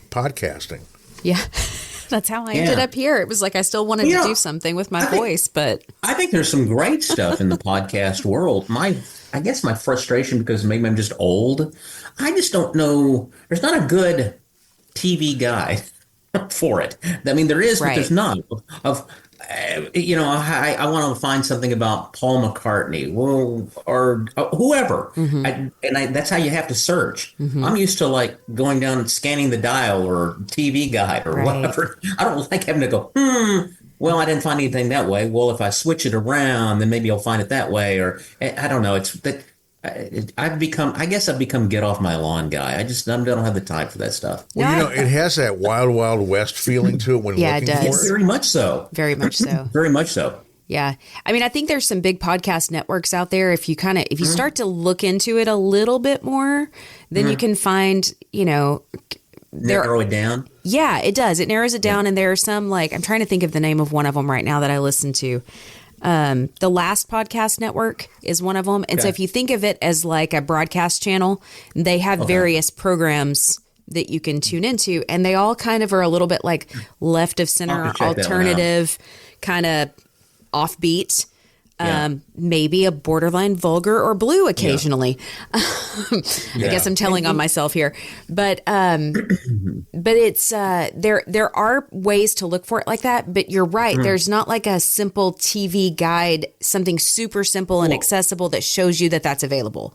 podcasting. Yeah. That's how I ended up here. It was like I still wanted to do something with my voice, but I think there's some great stuff in the podcast world. I guess my frustration, because maybe I'm just old, I just don't know. There's not a good TV guide for it. I mean, there is, but there's not. I want to find something about Paul McCartney or whoever. Mm-hmm. That's how you have to search. Mm-hmm. I'm used to going down and scanning the dial or TV guide or whatever. I don't like having to go, well, I didn't find anything that way. Well, if I switch it around, then maybe I'll find it that way. Or I don't know. It's that I've become get off my lawn guy. I don't have the time for that stuff. Well, it has that Wild Wild West feeling to it when looking it does. for it. Very much so. Very much so. Very much so. Yeah. I mean, I think there's some big podcast networks out there. If you start to look into it a little bit more, then you can find, narrow it down? Yeah, it does. It narrows it down, and there are some, like, I'm trying to think of the name of one of them right now that I listen to. The Last Podcast Network is one of them. And so if you think of it as like a broadcast channel, they have various programs that you can tune into, and they all kind of are a little bit like left of center, alternative, kind of offbeat. Maybe a borderline vulgar or blue occasionally. I guess I'm telling on myself here, but it's there are ways to look for it like that. But you're right. There's not like a simple TV guide, something super simple and accessible that shows you that that's available.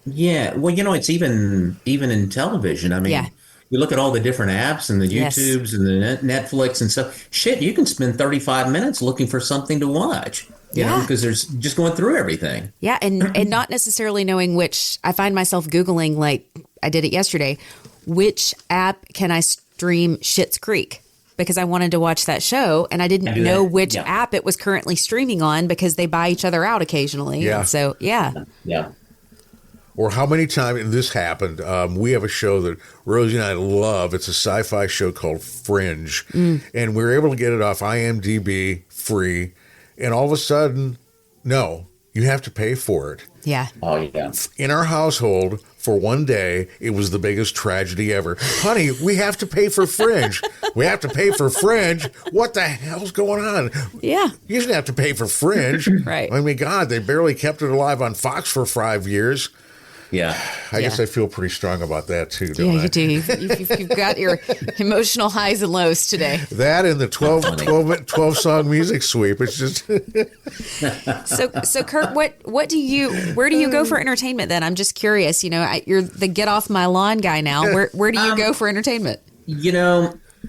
Yeah. Well, it's even in television. I mean, you look at all the different apps and the YouTubes and the Netflix and stuff. Shit, you can spend 35 minutes looking for something to watch. You know, because there's just going through everything. Yeah, and not necessarily knowing which. I find myself Googling, like I did it yesterday, which app can I stream Schitt's Creek? Because I wanted to watch that show, and I didn't know which app it was currently streaming on because they buy each other out occasionally. Yeah. And so, yeah. Or how many times, and this happened, we have a show that Rosie and I love. It's a sci-fi show called Fringe. And we were able to get it off IMDb free. And all of a sudden, no, you have to pay for it. Yeah. Oh, yeah. In our household, for one day, it was the biggest tragedy ever. Honey, we have to pay for Fringe. We have to pay for Fringe. What the hell's going on? Yeah. You shouldn't have to pay for Fringe. Right. I mean, God, they barely kept it alive on Fox for 5 years. Yeah. I guess I feel pretty strong about that, too, don't I? Yeah, you do. You've got your emotional highs and lows today. That and the 12 song music sweep. It's just... So Kurt, where do you go for entertainment then? I'm just curious. You're the get off my lawn guy now. Where do you go for entertainment?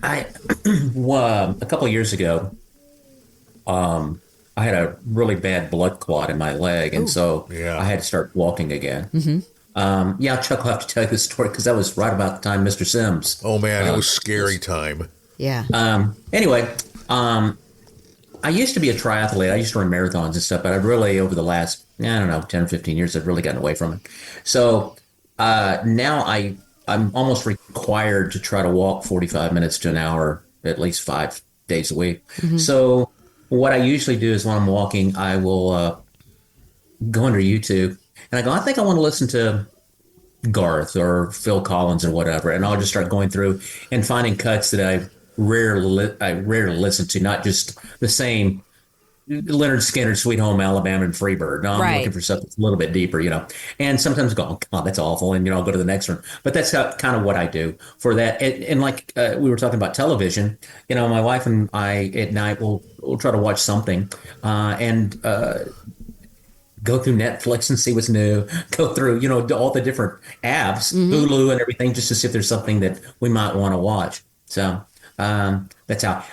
I a couple of years ago, I had a really bad blood clot in my leg, and so I had to start walking again. Chuck will have to tell you this story because that was right about the time Mr. Sims. Oh, man, it was scary time. Yeah. Anyway, I used to be a triathlete. I used to run marathons and stuff, but I've really, over the last, 10 or 15 years, I've really gotten away from it. So now I'm almost required to try to walk 45 minutes to an hour at least 5 days a week. So what I usually do is when I'm walking, I will go under YouTube and I go, I think I want to listen to Garth or Phil Collins or whatever. And I'll just start going through and finding cuts that I rarely listen to, not just the same Leonard Skinner, Sweet Home Alabama, and Freebird. No, I'm looking for something that's a little bit deeper, And sometimes I go, oh, God, that's awful. And, I'll go to the next one. But that's kind of what I do for that. And like we were talking about television, my wife and I at night will try to watch something and go through Netflix and see what's new, go through, all the different apps, Hulu and everything, just to see if there's something that we might want to watch. So that's how.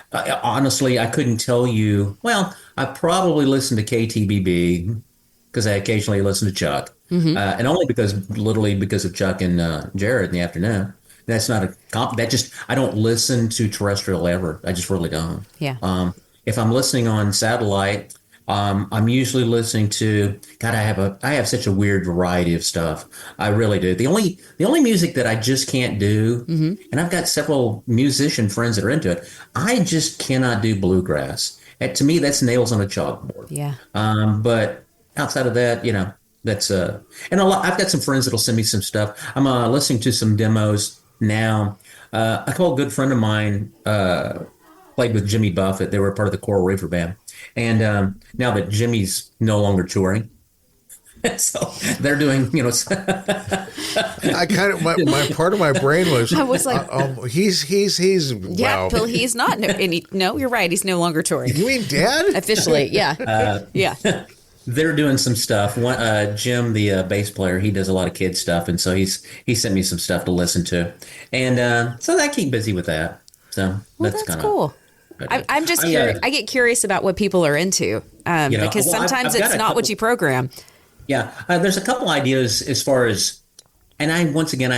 Honestly, I couldn't tell you. Well, I probably listen to KTBB because I occasionally listen to Chuck, and only because of Chuck and Jared in the afternoon. That's not I don't listen to terrestrial ever. I just really don't. Yeah. If I'm listening on satellite, I'm usually listening to. God, I have such a weird variety of stuff. I really do. The only music that I just can't do, and I've got several musician friends that are into it. I just cannot do bluegrass. And to me, that's nails on a chalkboard. Yeah. But outside of that, that's and I've got some friends that'll send me some stuff. I'm listening to some demos now. I call a good friend of mine. Played with Jimmy Buffett. They were part of the Coral Reefer Band. And now that Jimmy's no longer touring, so they're doing, I kind of my part of my brain was I was like, he's wow. Bill, he's not. No, you're right. He's no longer touring. You mean Dad? Officially, yeah, yeah. They're doing some stuff. Jim, the bass player, he does a lot of kid stuff, and so he sent me some stuff to listen to, and so I keep busy with that. So that's cool. I'm just curious. I get curious about what people are into because sometimes it's not what you program. Yeah, there's a couple ideas as far as, and I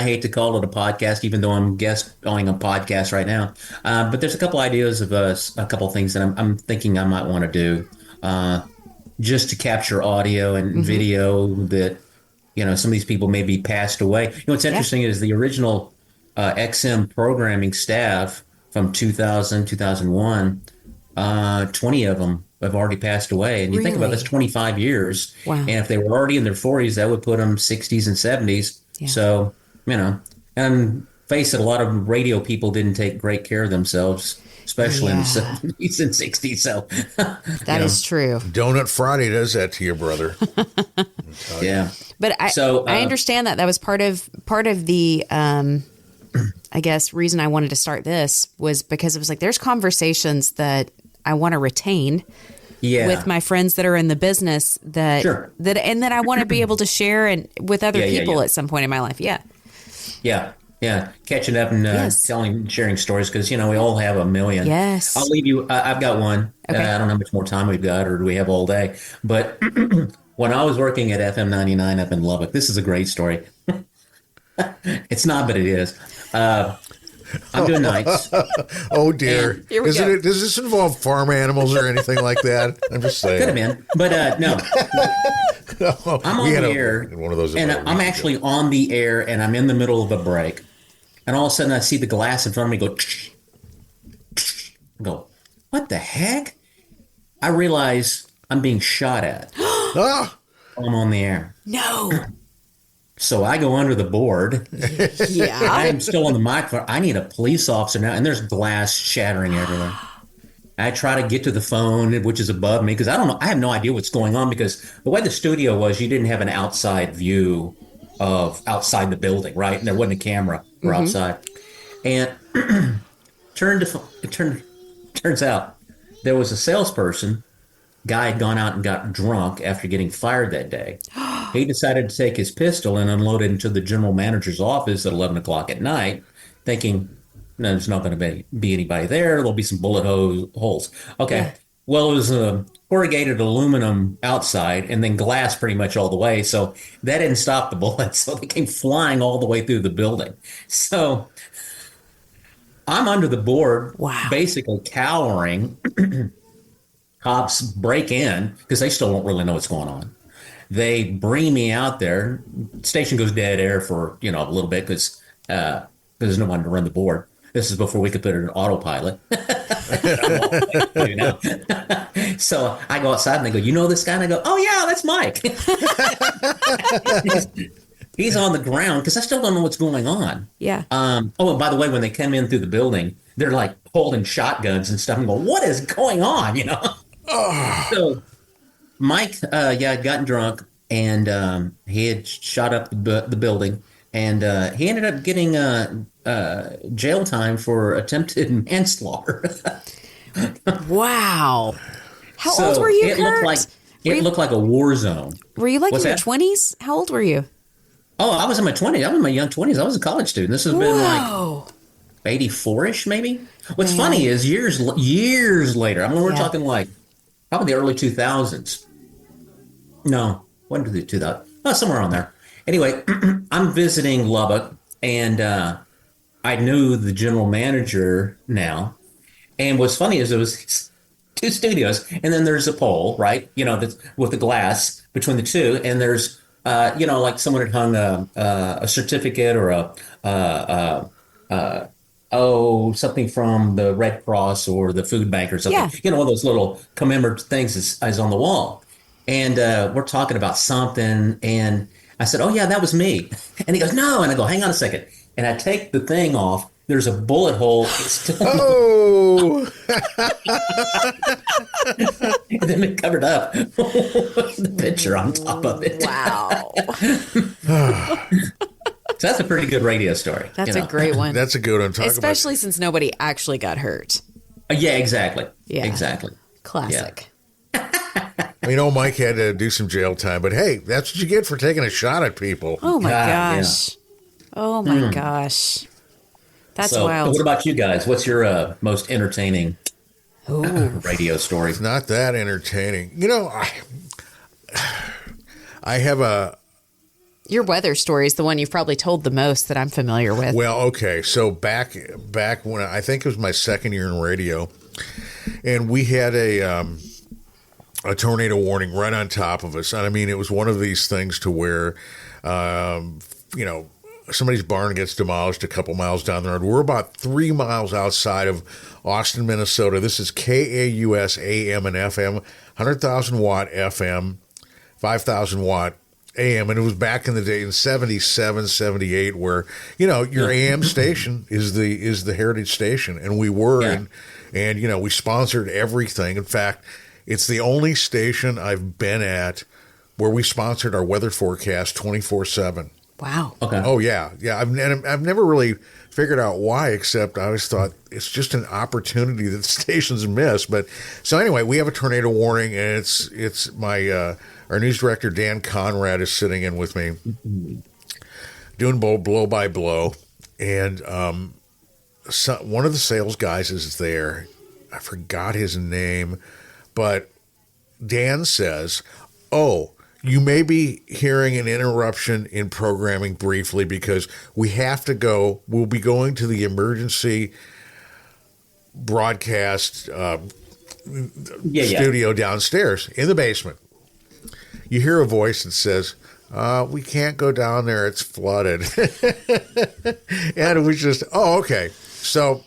hate to call it a podcast, even though I'm guest on a podcast right now. But there's a couple ideas of a couple things that I'm thinking I might want to do, just to capture audio and video that some of these people may be passed away. What's interesting is the original XM programming staff from 2000, 2001, 20 of them have already passed away. And you think about that's 25 years. Wow. And if they were already in their 40s, that would put them 60s and 70s. Yeah. So, and face it, a lot of radio people didn't take great care of themselves, especially in the 70s and 60s. So that is true. Donut Friday does that to you, brother. Yeah. But I understand that was part of the I guess reason I wanted to start this was because it was like there's conversations that I want to retain with my friends that are in the business that I want to be able to share and with other people at some point in my life. Yeah. Catching up and sharing stories because we all have a million. Yes. I'll leave you. I've got one. Okay. I don't know how much more time we've got, or do we have all day? But when I was working at FM 99 up in Lubbock, this is a great story. It's not, but it is. I'm doing nights. Oh dear! Does this involve farm animals or anything like that? I'm just saying. Could have been, but no. I'm on the air, one of those and I'm actually on the air, and I'm in the middle of a break, and all of a sudden I see the glass in front of me go. Go, what the heck? I realize I'm being shot at. I'm on the air. No. So I go under the board. Yeah. I am still on the microphone. I need a police officer now, and there's glass shattering everywhere. I try to get to the phone, which is above me, because I don't know. I have no idea what's going on because the way the studio was, you didn't have an outside view of outside the building, right? And there wasn't a camera for outside. And turns out there was a salesperson. Guy had gone out and got drunk after getting fired that day. He decided to take his pistol and unload it into the general manager's office at 11 o'clock at night, thinking, no, there's not going to be anybody there. There'll be some bullet holes. Okay. Yeah. Well, it was corrugated aluminum outside and then glass pretty much all the way. So that didn't stop the bullets. So they came flying all the way through the building. So I'm under the board, basically cowering. Cops break in because they still don't really know what's going on. They bring me out there. Station goes dead air for a little bit because there's no one to run the board. This is before we could put it in autopilot. So I go outside and they go, "You know this guy?" And I go, "Oh yeah, that's Mike." He's on the ground because I still don't know what's going on. Yeah. And by the way, when they come in through the building, they're like holding shotguns and stuff. And go, "What is going on?" So Mike, had gotten drunk and he had shot up the building, and he ended up getting jail time for attempted manslaughter. Wow! How old were you, Kurt? It looked like a war zone. Were you in your 20s? How old were you? Oh, I was in my 20s. I was in my young 20s. I was a college student. This has been like 84-ish, maybe. What's funny is years later. I mean, we're talking like probably the early 2000s. No, when did the 2000s? Oh, somewhere on there. Anyway, I'm visiting Lubbock, and I knew the general manager now. And what's funny is there was two studios, and then there's a pole, right? With the glass between the two, and there's like someone had hung a certificate or something from the Red Cross or the food bank or something. Yeah. One of those little commemorative things is on the wall. And we're talking about something, and I said, "Oh, yeah, that was me." And he goes, "No." And I go, "Hang on a second." And I take the thing off. There's a bullet hole. And then it covered up the picture on top of it. Wow. So that's a pretty good radio story. That's a great one. That's a good one. Especially since nobody actually got hurt. Yeah, exactly. Yeah. Exactly. Classic. Yeah. Mike had to do some jail time, but hey, that's what you get for taking a shot at people. Oh my gosh. Yeah. Oh my gosh. That's wild. What about you guys? What's your most entertaining radio story? It's not that entertaining. I have your weather story is the one you've probably told the most that I'm familiar with. Well, okay. So back when I think it was my second year in radio, and we had a tornado warning right on top of us. And I mean, it was one of these things to where, somebody's barn gets demolished a couple miles down the road. We're about 3 miles outside of Austin, Minnesota. This is KAUS AM and FM, 100,000 watt FM, 5,000 watt AM. And it was back in the day in 77, 78, where, your AM station is the heritage station. And we were, and we sponsored everything. In fact, it's the only station I've been at where we sponsored our weather forecast 24/7. Wow. Okay. Oh, yeah. Yeah. I've never really figured out why, except I always thought it's just an opportunity that stations miss. But so anyway, we have a tornado warning, and it's my our news director, Dan Conrad, is sitting in with me doing blow by blow. And one of the sales guys is there. I forgot his name, but Dan says, "Oh, you may be hearing an interruption in programming briefly because we have to go. We'll be going to the emergency broadcast studio downstairs in the basement." You hear a voice that says, "We can't go down there. It's flooded." And it was just, oh, okay. So,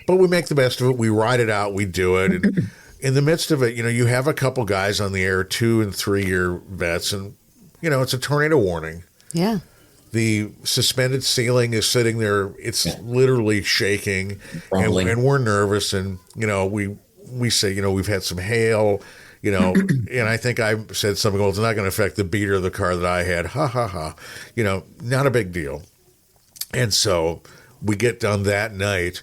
but we make the best of it. We ride it out. We do it. And in the midst of it, you have a couple guys on the air, 2- and 3-year vets, and, it's a tornado warning. Yeah. The suspended ceiling is sitting there. It's literally shaking, and we're nervous. And, we say, we've had some hail, and I think I said something, well, it's not going to affect the beater of the car that I had. Ha, ha, ha. Not a big deal. And so we get done that night.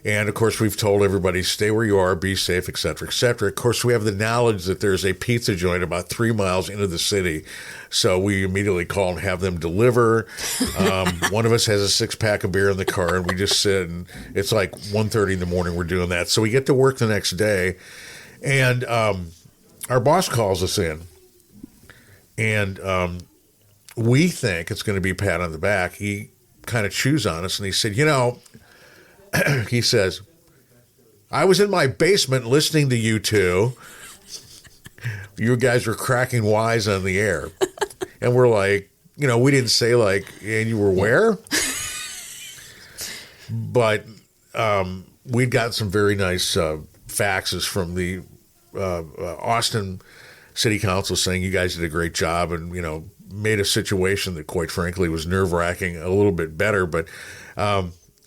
And, of course, we've told everybody, stay where you are, be safe, et cetera, et cetera. Of course, we have the knowledge that there's a pizza joint about 3 miles into the city. So we immediately call and have them deliver. One of us has a 6-pack of beer in the car, and we just sit. And it's like 1:30 in the morning we're doing that. So we get to work the next day. And our boss calls us in. And we think it's going to be a pat on the back. He kind of chews on us, and he said, he says, "I was in my basement listening to you two. You guys were cracking wise on the air." And we're like, we didn't say like, "And you were where?" But we'd gotten some very nice faxes from the Austin City Council saying you guys did a great job and, made a situation that quite frankly was nerve-wracking a little bit better. But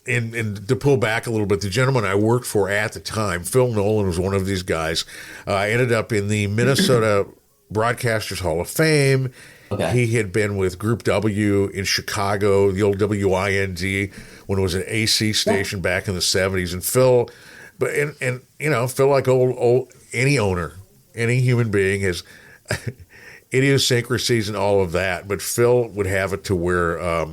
And to pull back a little bit, the gentleman I worked for at the time, Phil Nolan, was one of these guys. I ended up in the Minnesota Broadcasters Hall of Fame. Okay. He had been with Group W in Chicago, the old WIND, when it was an AC station back in the 70s. And Phil, Phil, like old any owner, any human being, has idiosyncrasies and all of that. But Phil would have it to where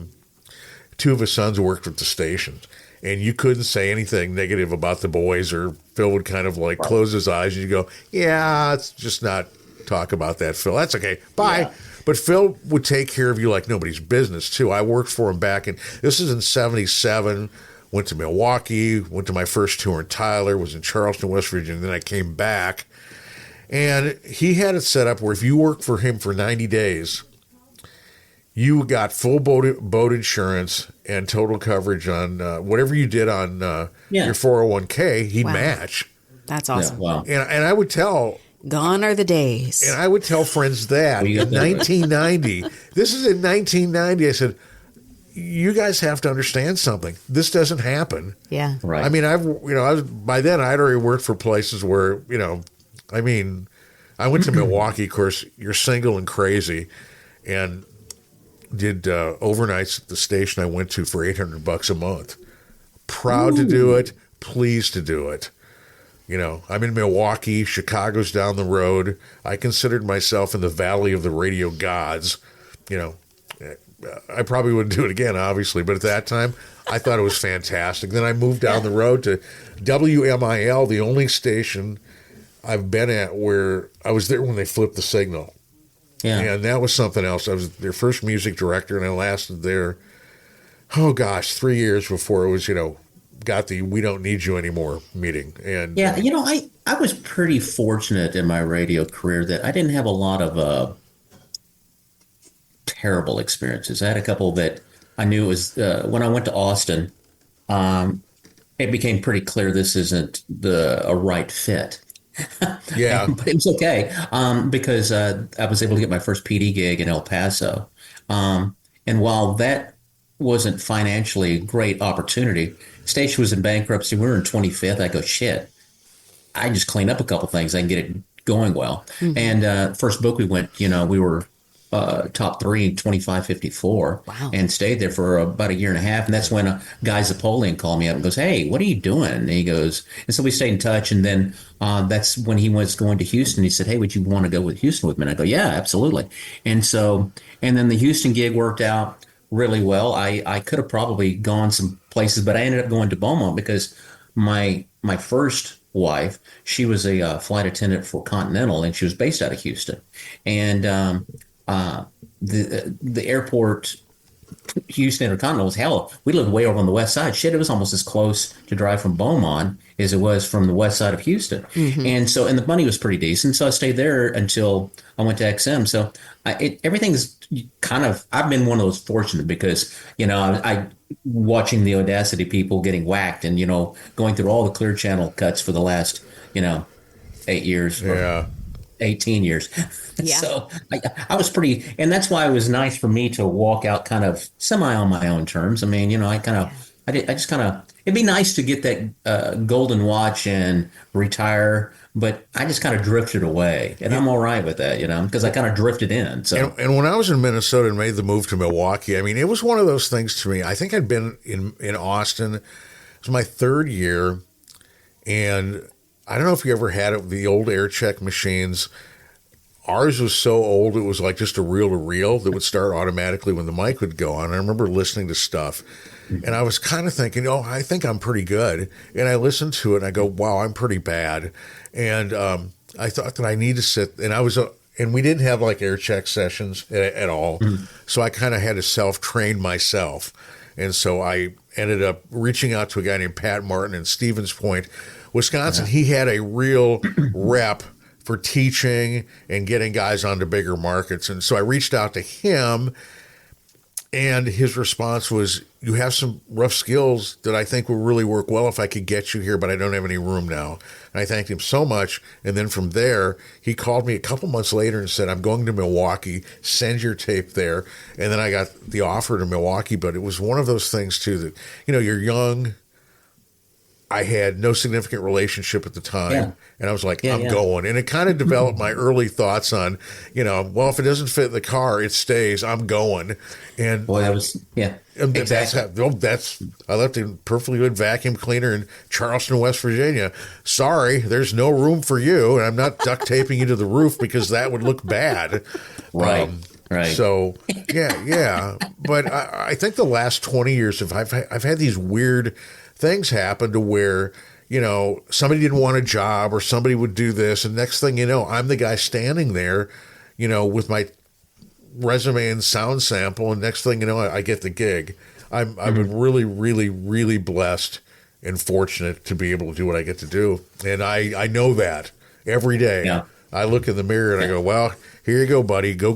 2 of his sons worked at the stations, and you couldn't say anything negative about the boys, or Phil would kind of like close his eyes and you go, "Yeah, let's just not talk about that, Phil. That's okay. Bye." Yeah. But Phil would take care of you like nobody's business too. I worked for him back this is in 77, went to Milwaukee, went to my first tour in Tyler, was in Charleston, West Virginia, then I came back, and he had it set up where if you worked for him for 90 days, you got full boat insurance and total coverage on whatever you did on your 401k, he'd match. That's awesome. Yeah, wow. And I would tell... Gone are the days. And I would tell friends that in 1990, this is in 1990, I said, you guys have to understand something. This doesn't happen. Yeah. I Right. mean, by then I'd already worked for places where, I went to Milwaukee, of course, you're single and crazy, and did overnights at the station I went to for $800 a month. Proud to do it, pleased to do it. I'm in Milwaukee, Chicago's down the road. I considered myself in the valley of the radio gods. I probably wouldn't do it again, obviously, but at that time, I thought it was fantastic. Then I moved down the road to WMIL, the only station I've been at where I was there when they flipped the signal. Yeah. And that was something else. I was their first music director, and I lasted there, 3 years before it was, got the "we don't need you anymore" meeting. And yeah, I was pretty fortunate in my radio career that I didn't have a lot of terrible experiences. I had a couple that I knew it was when I went to Austin. It became pretty clear this isn't a right fit. Yeah. But it was okay because I was able to get my first PD gig in El Paso. And while that wasn't financially a great opportunity, station was in bankruptcy. We were in 25th. I go, shit, I just clean up a couple things. I can get it going well. Mm-hmm. And first book we went, we were top 3 in 2554. Wow. And stayed there for about a year and a half. And that's when Guy Zapolian called me up and goes, hey, what are you doing? And he goes, and so we stayed in touch. And then that's when he was going to Houston. He said, hey, would you want to go with Houston with me? And I go, yeah, absolutely. And so, and then the Houston gig worked out really well. I could have probably gone some places, but I ended up going to Beaumont because my first wife, she was a flight attendant for Continental, and she was based out of Houston. And the airport, Houston Intercontinental, was hell. We lived way over on the west side. Shit, it was almost as close to drive from Beaumont as it was from the west side of Houston. Mm-hmm. And so, and the money was pretty decent. So I stayed there until I went to XM. So everything's kind of, I've been one of those fortunate because, I watching the Audacity people getting whacked and, going through all the Clear Channel cuts for the last, 8 years. Yeah. 18 years. Yeah. So I was pretty, and that's why it was nice for me to walk out kind of semi on my own terms. I mean, it'd be nice to get that golden watch and retire, but I just kind of drifted away, and I'm all right with that, because I kind of drifted in. So, and when I was in Minnesota and made the move to Milwaukee, I mean, it was one of those things to me. I think I'd been in Austin. It was my 3rd year, and I don't know if you ever had the old air check machines. Ours was so old, it was like just a reel-to-reel that would start automatically when the mic would go on. I remember listening to stuff, and I was kind of thinking, I think I'm pretty good. And I listened to it, and I go, wow, I'm pretty bad. And I thought that I need to sit, and and we didn't have like air check sessions at all. Mm-hmm. So I kind of had to self-train myself. And so I ended up reaching out to a guy named Pat Martin in Stevens Point, Wisconsin. Yeah. He had a real rep for teaching and getting guys onto bigger markets. And so I reached out to him, and his response was, you have some rough skills that I think will really work well if I could get you here, but I don't have any room now. And I thanked him so much. And then from there, he called me a couple months later and said, I'm going to Milwaukee, send your tape there. And then I got the offer to Milwaukee, but it was one of those things too that, you're young. I had no significant relationship at the time, and I was like, I'm going. And it kind of developed my early thoughts on, well, if it doesn't fit in the car, it stays. I'm going. And boy, that was, exactly. I left a perfectly good vacuum cleaner in Charleston, West Virginia. Sorry, there's no room for you, and I'm not duct taping you to the roof because that would look bad. Right. Right. So, yeah. But I think the last 20 years, I've had these weird things happen to where, somebody didn't want a job or somebody would do this. And next thing you know, I'm the guy standing there, with my resume and sound sample. And next thing you know, I get the gig. I've been really, really, really blessed and fortunate to be able to do what I get to do. And I know that every day. Yeah. I look in the mirror and I go, well, here you go, buddy. Go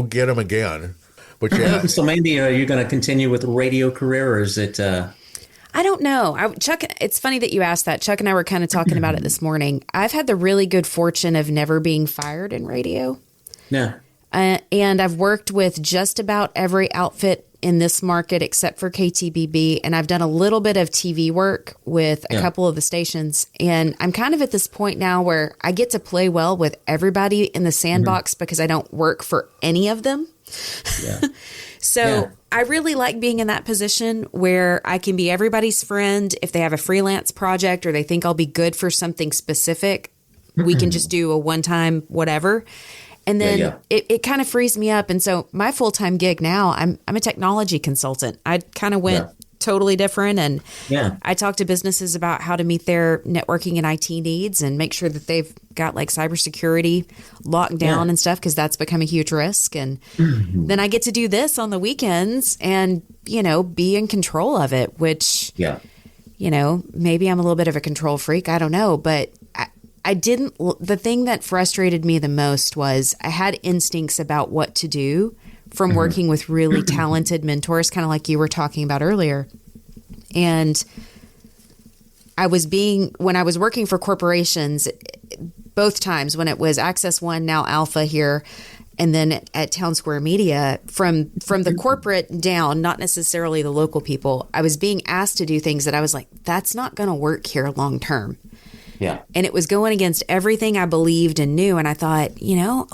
get him again. But yeah. So Mandee, are you going to continue with the radio career, or is it... I don't know. Chuck, it's funny that you asked that. Chuck and I were kind of talking about it this morning. I've had the really good fortune of never being fired in radio. Yeah. And I've worked with just about every outfit in this market except for KTBB. And I've done a little bit of TV work with a couple of the stations. And I'm kind of at this point now where I get to play well with everybody in the sandbox because I don't work for any of them. Yeah. So I really like being in that position where I can be everybody's friend. If they have a freelance project or they think I'll be good for something specific, we can just do a one-time whatever. And then it kind of frees me up. And so my full-time gig now, I'm a technology consultant. I kind of went totally different. And I talk to businesses about how to meet their networking and IT needs and make sure that they've got like cybersecurity locked down and stuff, because that's become a huge risk. And then I get to do this on the weekends and, be in control of it, which, maybe I'm a little bit of a control freak. I don't know. But the thing that frustrated me the most was I had instincts about what to do from working with really talented mentors, kind of like you were talking about earlier. And when I was working for corporations, both times, when it was Access One, now Alpha here, and then at Town Square Media, from the corporate down, not necessarily the local people, I was being asked to do things that I was like, that's not going to work here long term. Yeah. And it was going against everything I believed and knew. And I thought,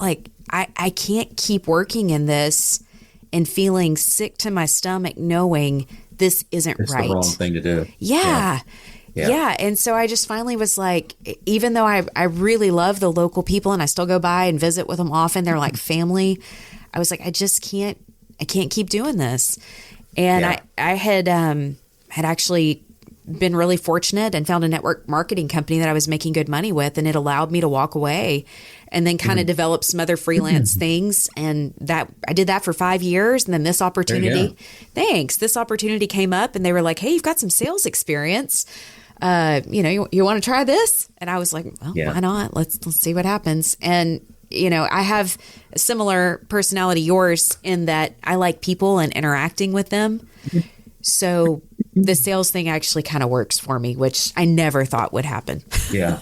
like, I can't keep working in this and feeling sick to my stomach knowing this isn't It's right. the wrong thing to do. Yeah. And so I just finally was like, even though I really love the local people and I still go by and visit with them often, they're like family. I was like, I can't keep doing this. And I had actually been really fortunate and found a network marketing company that I was making good money with, and it allowed me to walk away and then kind of develop some other freelance things. And that I did that for 5 years. And then this opportunity, this opportunity came up and they were like, hey, you've got some sales experience. You want to try this? And I was like, well, why not? Let's see what happens. And, I have a similar personality yours in that I like people and interacting with them. So the sales thing actually kind of works for me, which I never thought would happen. Yeah.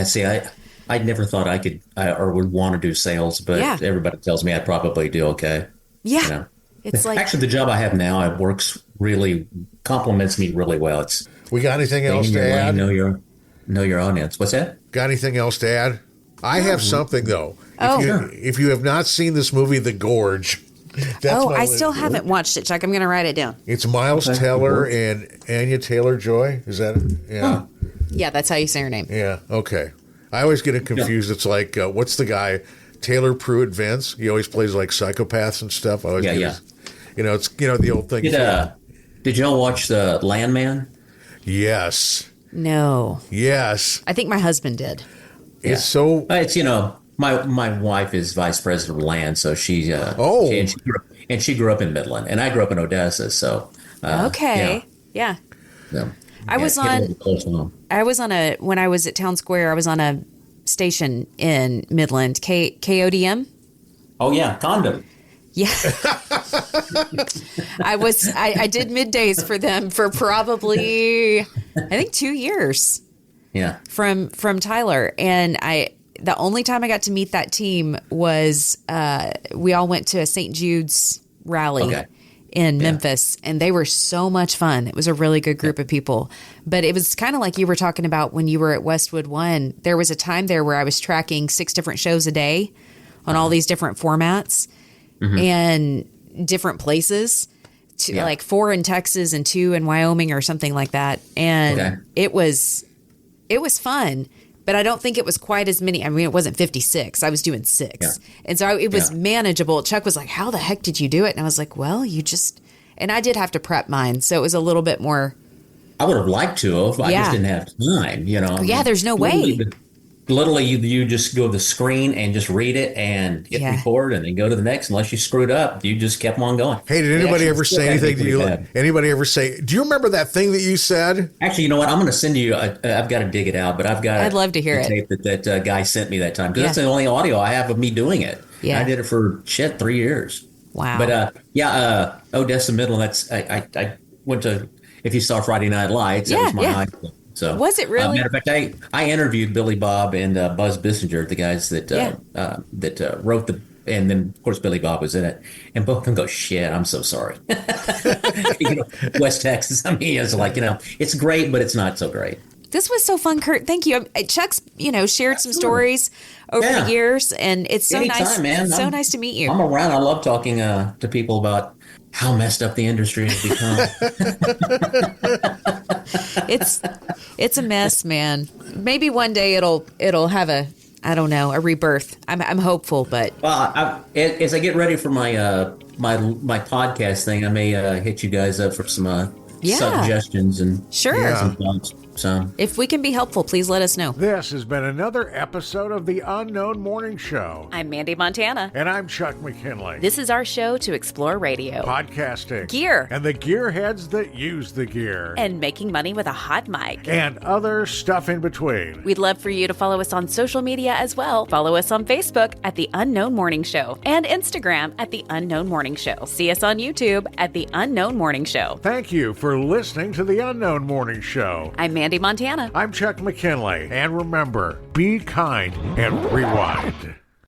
See, I never thought I could or would want to do sales, but everybody tells me I'd probably do okay. Yeah. It's like, actually, the job I have now, it works really, complements me really well. We got anything else to add? Know your audience. What's that? Got anything else to add? I have something though. If you have not seen this movie, The Gorge. I still haven't watched it, Chuck. I'm going to write it down. It's Miles Teller and Anya Taylor-Joy. Is that it? Yeah. Yeah, that's how you say her name. Yeah. Okay. I always get it confused. It's like, what's the guy? Taylor Pruitt Vince. He always plays like psychopaths and stuff. I always it's the old thing. Did y'all watch The Landman? Yes. No. Yes. I think my husband did. It's so. It's my wife is vice president of land, so she grew up in Midland, and I grew up in Odessa. So okay, yeah. I was when I was at Town Square. I was on a station in Midland, KODM. Oh yeah, Condom. Yeah. I did middays for them for probably, I think 2 years. Yeah. From Tyler. And the only time I got to meet that team was, we all went to a St. Jude's rally in Memphis, and they were so much fun. It was a really good group of people, but it was kind of like you were talking about when you were at Westwood One. There was a time there where I was tracking 6 different shows a day on all these different formats. And different places, like 4 in Texas and 2 in Wyoming or something like that. And it was fun, but I don't think it was quite as many. I mean, it wasn't 56. I was doing 6. Yeah. And so it was manageable. Chuck was like, how the heck did you do it? And I was like, well, and I did have to prep mine. So it was a little bit more. I would have liked to have. I just didn't have time, Yeah, there's no way. Literally, you just go to the screen and just read it and hit record and then go to the next. Unless you screwed up, you just kept on going. Hey, did anybody ever say anything to you? Anybody ever say, do you remember that thing that you said? Actually, you know what? I'm going to send you, I've got to dig it out, but I'd love to hear it. Tape that guy sent me that time. Because that's the only audio I have of me doing it. Yeah. I did it for 3 years. Wow. But Odessa Midland, I went to, if you saw Friday Night Lights, that was my high school. So, was it really? Matter of fact, I interviewed Billy Bob and Buzz Bissinger, the guys that wrote and then of course Billy Bob was in it, and both of them go, "Shit, I'm so sorry." West Texas. I mean, it's like it's great, but it's not so great. This was so fun, Kurt. Thank you. Chuck's, shared some stories over the years, and it's so nice. Man. So nice to meet you. I'm around. I love talking to people about how messed up the industry has become. It's a mess, man. Maybe one day it'll have a rebirth. I'm hopeful, but as I get ready for my podcast thing, I may hit you guys up for some suggestions and sure. Some thoughts. So If we can be helpful, please let us know. This has been another episode of The Unknown Morning Show. I'm Mandee Montana. And I'm Chuck McKinley. This is our show to explore radio, Podcasting. gear, And the gearheads that use the gear. and making money with a hot mic. And other stuff in between. We'd love for you to follow us on social media as well. Follow us on Facebook at The Unknown Morning Show and Instagram at The Unknown Morning Show. See us on YouTube at The Unknown Morning Show. Thank you for listening to The Unknown Morning Show. I'm Mandee Montana. I'm Chuck McKinley. And remember, be kind and rewind.